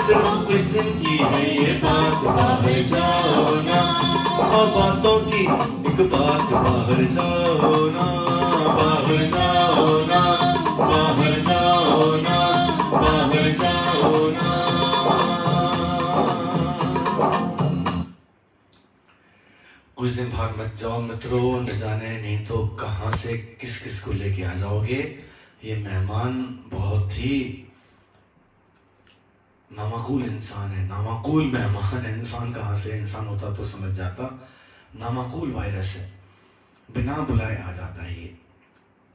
सिर्फ कुछ दिन की है ये बात बाहर जाओ ना, 100 बातों की एक बात बाहर जाओ ना, बाहर जाओ ना, बाहर जाओ ना, बाहर जाओ ना। कुछ दिन भाग मत जाओ मित्रों, न जाने नहीं तो कहां से किस किस को लेके आ जाओगे। ये मेहमान बहुत ही नामाकूल इंसान है, नामाकूल मेहमान है। इंसान कहाँ से इंसान होता तो समझ जाता। नामाकूल वायरस है, बिना बुलाए आ जाता है। ये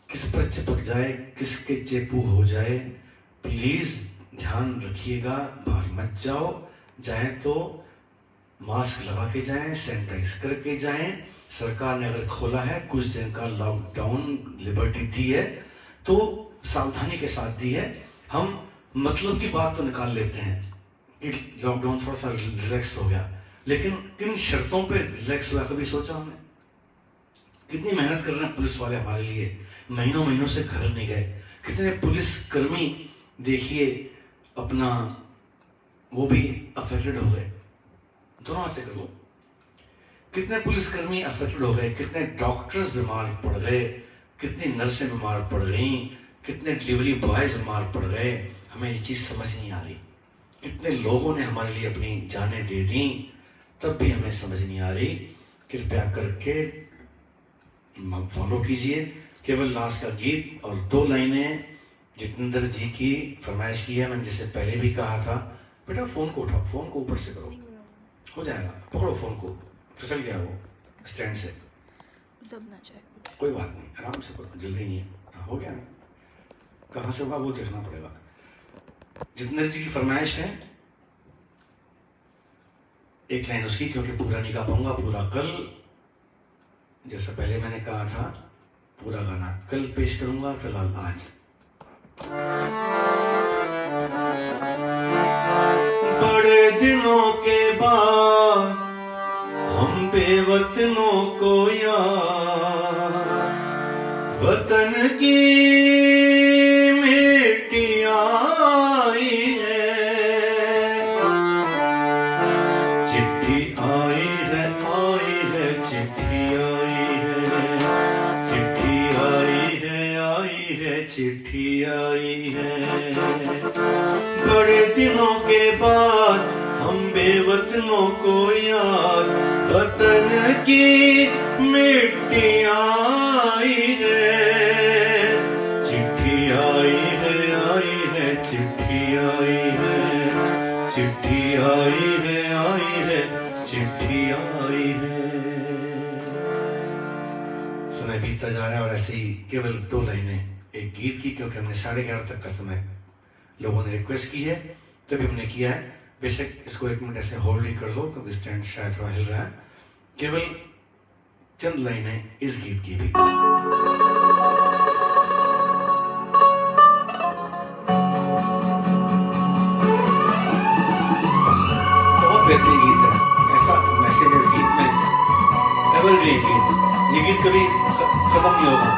किस पर चिपक जाए, किसके चेपू हो जाए, प्लीज ध्यान रखिएगा। बाहर मत जाओ, जाए तो मास्क लगा के जाएं, सैनिटाइज करके जाएं। सरकार ने अगर खोला है, कुछ दिन का लॉकडाउन लिबर्टी दी है तो सावधानी के साथ दी है। हम मतलब की बात तो निकाल लेते हैं कि लॉकडाउन थोड़ा सा रिलैक्स हो गया, लेकिन किन शर्तों पे रिलैक्स हुआ कभी सोचा हमने? कितनी मेहनत कर रहे हैं पुलिस वाले हमारे लिए, महीनों महीनों से घर नहीं गए। कितने पुलिस कर्मी देखिए अपना वो भी अफेक्टेड हो गए, दोनों हाथ से कर लो। कितने पुलिसकर्मी अफेक्टेड हो गए, कितने डॉक्टर्स बीमार पड़ गए, कितनी नर्सें बीमार पड़ गई, कितने डिलीवरी बॉयज बीमार पड़ गए। हमें ये चीज़ समझ नहीं आ रही। कितने लोगों ने हमारे लिए अपनी जानें दे दी, तब भी हमें समझ नहीं आ रही। कृपया करके फॉलो कीजिए। केवल लास्ट का गीत और 2 लाइनें जितेंद्र जी की फरमाइश की है। मैंने जैसे पहले भी कहा था, बेटा फ़ोन को उठाओ, फ़ोन को ऊपर से करो, हो जाएगा। पकड़ो फ़ोन को, फिसल गया वो स्टैंड से, दबना चाहिए। कोई बात नहीं, आराम से करो, जल्दी नहीं है। हो गया ना, कहाँ से होगा वो देखना पड़ेगा। जितेंद्र जी की फरमाइश है, एक लाइन उसकी, क्योंकि पूरा नहीं गा पाऊंगा। पूरा कल, जैसा पहले मैंने कहा था, पूरा गाना कल पेश करूंगा, फिलहाल आज। बड़े दिनों के बाद हम बेवतनों को याद, वतन की मिट्टी आई है, चिट्ठी आई है, आई है, चिट्ठी आई है, चिट्ठी आई है, आई है, चिट्ठी आई है। बड़े दिनों के बाद हम बेवतनों को याद, वतन की मिट्टी आई है, चिट्ठी आई है, आई है, चिट्ठी आई है, चिट्ठी आई है, आई है, चिट्ठी आई है। समय बीतता जा रहा है और ऐसे ही केवल 2 लाइनें एक गीत की, क्योंकि हमने 11:30 तक का समय लोगों ने रिक्वेस्ट की है, तभी हमने किया है। बेशक इसको 1 मिनट ऐसे होल्ड ही कर दो, क्योंकि स्टैंड शायद थोड़ा हिल रहा है। केवल चंद लाइनें इस गीत की भी। बहुत बेहतरीन गीत है, ऐसा मैसेज है इस गीत में, एवरग्रीन गीत। ये गीत कभी खत्म नहीं होगा।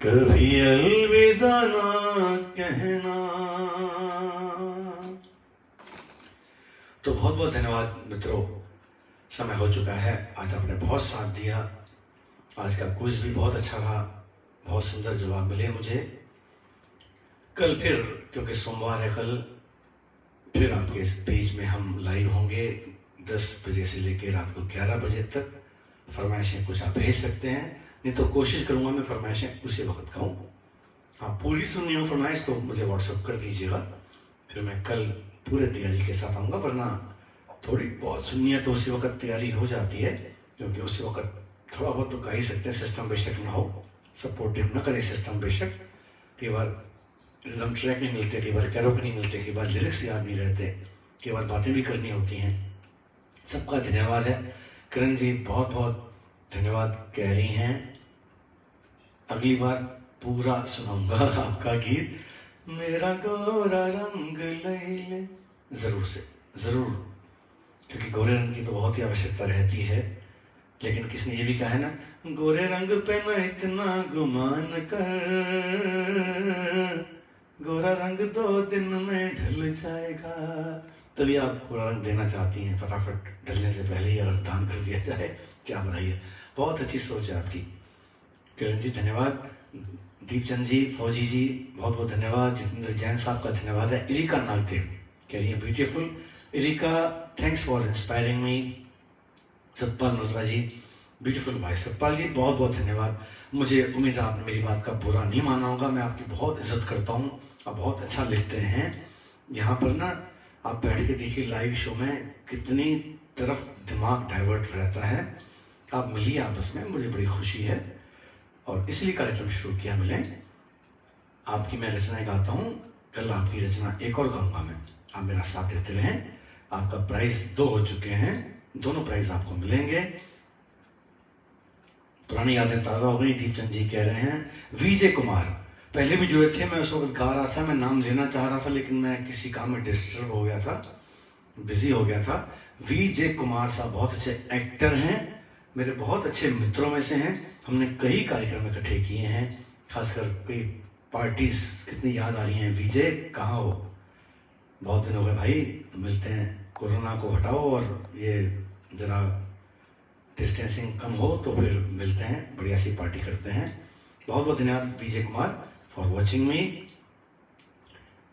कभी अलविदा ना कहना। तो बहुत बहुत धन्यवाद मित्रों, समय हो चुका है। आज आपने बहुत साथ दिया, आज का क्विज भी बहुत अच्छा रहा, बहुत सुंदर जवाब मिले मुझे। कल फिर, क्योंकि सोमवार है, कल फिर आपके पेज में हम लाइव होंगे 10 बजे से लेकर रात को 11 बजे तक। फरमाइशें कुछ आप भेज सकते हैं, नहीं तो कोशिश करूँगा मैं फरमाइशें उसी वक्त खाऊँ। हाँ, पूरी सुननी हो फरमाइश तो मुझे व्हाट्सअप कर दीजिएगा, फिर मैं कल पूरे तैयारी के साथ आऊँगा। वरना थोड़ी बहुत सुननी है तो उसी वक्त तैयारी हो जाती है, क्योंकि उसी वक्त थोड़ा बहुत तो कह ही सकते हैं। सिस्टम बेशक ना हो, सपोर्टिव ना करे सिस्टम बेशक, कई बार रिदम ट्रैक नहीं मिलते, कई बार कैरोक नहीं मिलते, कई बार लिरिक्स याद नहीं रहते, कई बार बातें भी करनी होती हैं। सबका धन्यवाद है। करण जी बहुत बहुत धन्यवाद कह रही हैं। अगली बार पूरा सुनाऊंगा आपका गीत, मेरा गोरा रंग लैले, ज़रूर से ज़रूर, क्योंकि गोरे रंग की तो बहुत ही आवश्यकता रहती है। लेकिन किसने ये भी कहा है ना, गोरे रंग पे न इतना गुमान कर, गोरा रंग 2 दिन में ढल जाएगा। तभी आप गोरा रंग देना चाहती हैं, फटाफट ढलने से पहले ही अगर दान कर दिया जाए, क्या बुराई है। बहुत अच्छी सोच है आपकी किरण जी, धन्यवाद। दीपचंद जी, फौजी जी बहुत बहुत धन्यवाद। जितेंद्र जैन साहब का धन्यवाद है। इरिका नागदेव कह रही है beautiful. Erika thanks for inspiring me. Satpal Malhotra ji beautiful भाई। सतपाल जी बहुत बहुत धन्यवाद। मुझे उम्मीद है आपने मेरी बात का बुरा नहीं माना होगा। मैं आपकी बहुत इज्जत करता हूँ, आप बहुत अच्छा लिखते हैं। यहाँ पर ना आप बैठ के देखिए लाइव शो में कितनी तरफ दिमाग डाइवर्ट रहता है। आप मिलिए आपस में, मुझे बड़ी खुशी है और इसलिए कार्यक्रम शुरू किया। मिलें, आपकी मैं रचनाएं गाता हूँ, कल आपकी रचना एक और गाऊंगा मैं। आप मेरा साथ देते रहें। आपका प्राइस 2 हो चुके हैं, दोनों प्राइस आपको मिलेंगे। पुरानी यादें ताज़ा हो गई। दीपचंद जी कह रहे हैं। विजय कुमार पहले भी जुड़े थे, मैं उस वक्त गा रहा था, मैं नाम लेना चाह रहा था लेकिन मैं किसी काम में डिस्टर्ब हो गया था, बिजी हो गया था। विजय कुमार साहब बहुत अच्छे एक्टर हैं, मेरे बहुत अच्छे मित्रों में से हैं। हमने कई कार्यक्रम इकट्ठे किए हैं, खासकर कई पार्टीज। कितनी याद आ रही हैं। विजय कहाँ हो, बहुत दिन हो गए भाई, मिलते हैं। कोरोना को हटाओ और ये ज़रा डिस्टेंसिंग कम हो तो फिर मिलते हैं, बढ़िया सी पार्टी करते हैं। बहुत बहुत धन्यवाद Vijay Kumar for watching me.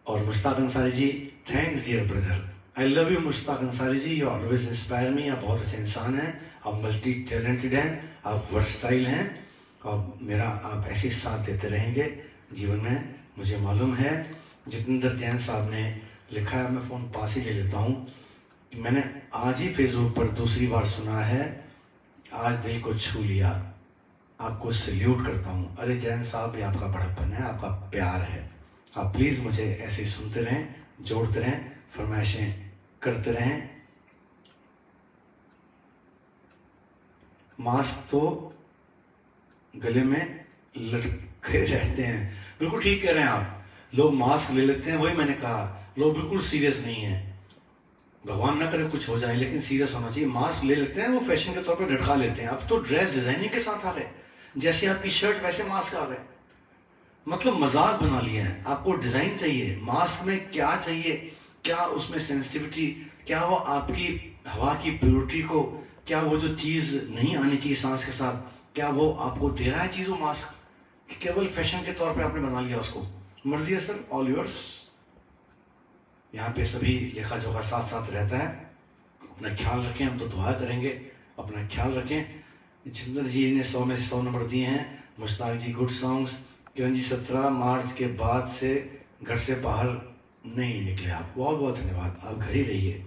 और Mushtaq Ansari ji, thanks dear brother, I love you Mushtaq Ansari ji, you always inspire me. आप बहुत अच्छे इंसान हैं, आप मल्टी टैलेंटेड हैं, आप वर्सटाइल हैं और मेरा आप ऐसे साथ देते रहेंगे जीवन में, मुझे मालूम है। जितेंद्र जैन साहब ने लिखा है, मैं फ़ोन पास ही ले लेता हूँ। मैंने आज ही फेसबुक पर दूसरी बार सुना है, आज दिल को छू लिया, आपको सल्यूट करता हूँ। अरे जैन साहब, ये आपका बड़प्पन है, आपका प्यार है। आप प्लीज़ मुझे ऐसे ही सुनते रहें, जोड़ते रहें, फरमाइशें करते रहें। मास्क तो गले में लटके रहते हैं, बिल्कुल ठीक कह रहे हैं आप। लोग मास्क ले लेते हैं, वही मैंने कहा, लोग बिल्कुल सीरियस नहीं है। भगवान ना करे कुछ हो जाए, लेकिन सीरियस होना चाहिए। मास्क ले लेते हैं, वो फैशन के तौर पे लटका लेते हैं। अब तो ड्रेस डिजाइनिंग के साथ आ गए, जैसे आपकी शर्ट वैसे मास्क आ गए, मतलब मजाक बना लिया है। आपको डिजाइन चाहिए, मास्क में क्या चाहिए, क्या उसमें सेंसिटिविटी, क्या वो आपकी हवा की प्योरिटी को, क्या वो जो चीज़ नहीं आनी चाहिए सांस के साथ, क्या वो आपको दे रहा है चीज़ वो मास्क, कि केवल फैशन के तौर पे आपने बना लिया उसको। मर्जी है सर, ऑल योर्स। यहाँ पे सभी लेखा जोखा साथ साथ रहता है। अपना ख्याल रखें, हम तो दुआ करेंगे, अपना ख्याल रखें। जितेंद्र जी ने 100 में से 100 नंबर दिए हैं। मुश्ताक जी गुड सॉन्ग्स। किरण जी 17 मार्च के बाद से घर से बाहर नहीं निकले आप, बहुत बहुत धन्यवाद, आप घर ही रहिए।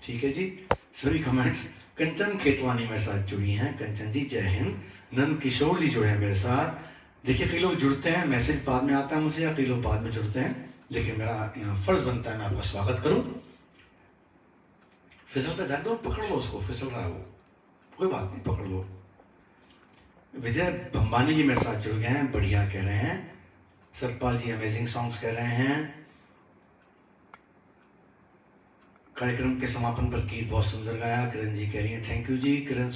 ठीक है जी, सभी कमेंट्स। कंचन खेतवानी मेरे साथ जुड़ी हैं, कंचन जी जय हिंद। नंद किशोर जी जुड़े हैं मेरे साथ। देखिए कई लोग जुड़ते हैं, मैसेज बाद में आता है मुझे, या कई लोग बाद में जुड़ते हैं, लेकिन मेरा यहाँ फर्ज बनता है मैं आपका स्वागत करूं। फिसलता जाए तो पकड़ लो उसको, फिसल रहा है वो, कोई बात नहीं, पकड़ लो। विजय भंबानी जी मेरे साथ जुड़ गए हैं, बढ़िया कह रहे हैं। सतपाल जी अमेजिंग सॉन्ग्स कह रहे हैं। कार्यक्रम के समापन पर गीत बहुत सुंदर गाया, किरण जी कह रही हैं थैंक यू जी। किरण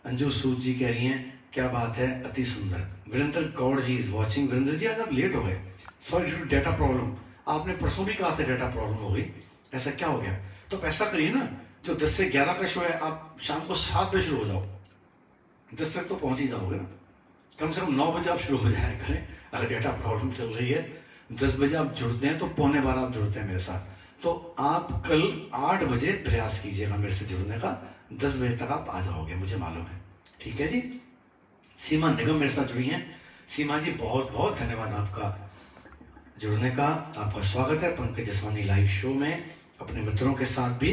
अंजू सूद जी कह रही हैं क्या बात है, अति सुंदर। Virendra Gaur ji is watching. वीरेंद्र जी आज आप लेट हो गए, sorry due to data problem. आपने परसों भी कहा था डेटा प्रॉब्लम हो गई, ऐसा क्या हो गया? तो ऐसा करिए ना, जो 10 से 11 का शो है, आप शाम को 7 बजे शुरू हो जाओ, 10 तक तो पहुंच ही जाओगे ना। कम से कम 9 बजे आप शुरू हो जाया करें। अगर डेटा प्रॉब्लम चल रही है, 10 बजे आप जुड़ते हैं तो 11:15 आप जुड़ते हैं मेरे साथ, तो आप कल 8 बजे प्रयास कीजिएगा मेरे से जुड़ने का, 10 बजे तक आप आ जाओगे, मुझे मालूम है। ठीक है जी, सीमा निगम मेरे साथ जुड़ी हैं। सीमा जी, बहुत बहुत धन्यवाद आपका जुड़ने का, आपका स्वागत है पंकज जसवानी लाइव शो में। अपने मित्रों के साथ भी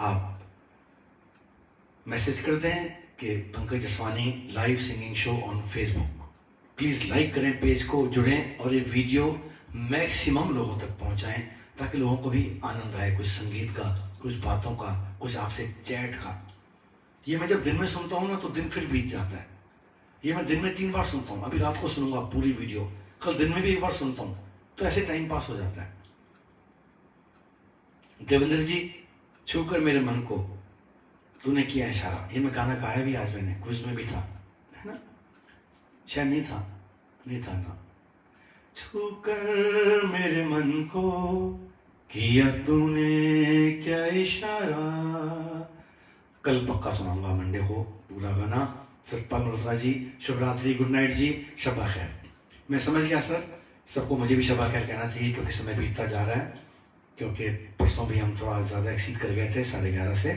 आप मैसेज करते हैं कि Pankaj Jaswani live singing show on Facebook, please like करें पेज को, जुड़ें और ये वीडियो मैक्सिमम लोगों तक पहुंचाएं ताकि लोगों को भी आनंद आए, कुछ संगीत का, कुछ बातों का, कुछ आपसे चैट का। ये मैं जब दिन में सुनता हूँ ना तो दिन फिर बीत जाता है। ये मैं दिन में 3 बार सुनता हूँ, अभी रात को सुनूंगा पूरी वीडियो, कल दिन में भी 1 बार सुनता हूँ, तो ऐसे टाइम पास हो जाता है। देवेंद्र जी, छूकर मेरे मन को तूने किया इशारा, ये मैं गाना गाया भी आज, मैंने क्विज में भी था, है ना? शायद नहीं था ना। छूकर मेरे मन को किया तूने क्या इशारा। कल पक्का सुनाऊंगा मंडे को पूरा गाना। सतपाल मल्होत्रा जी, शुभ रात्रि, गुड नाइट जी, शबा खैर। मैं समझ गया सर, सबको मुझे भी शबा खैर कहना चाहिए क्योंकि समय बीतता जा रहा है, क्योंकि परसों भी हम थोड़ा ज़्यादा एक्सीड कर गए थे 11:30 से।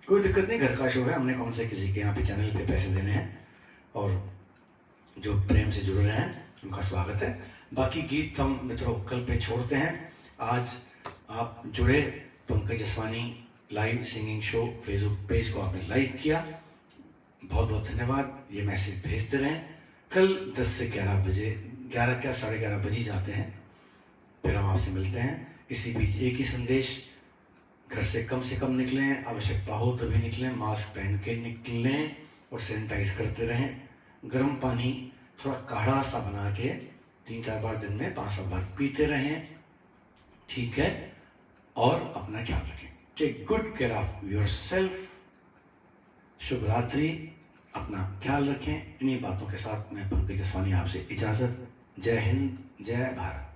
कोई दिक्कत नहीं, घर का शो है, हमने कौन से किसी के यहाँ पे चैनल पे पैसे देने हैं, और जो प्रेम से जुड़ रहे हैं उनका स्वागत है। बाकी गीत हम मित्रों कल पे छोड़ते हैं। आज आप जुड़े, Pankaj Jaswani live singing show Facebook page को आपने लाइक किया, बहुत बहुत धन्यवाद। ये मैसेज भेजते रहें। कल 10 से 11 बजे, 11 क्या 11:30 बजे जाते हैं, फिर हम आपसे मिलते हैं। इसी बीच एक ही संदेश, घर से कम निकलें, आवश्यकता हो तभी निकलें, मास्क पहन के निकलें और सैनिटाइज करते रहें। गर्म पानी थोड़ा काढ़ा सा बना के 3-4 बार दिन में 5-7 बार पीते रहें, ठीक है? और अपना ख्याल रखें। Take good care of yourself. शुभ रात्रि, अपना ख्याल रखें। इन्हीं बातों के साथ मैं पंकज जसवानी आपसे इजाज़त। जय हिंद, जय भारत।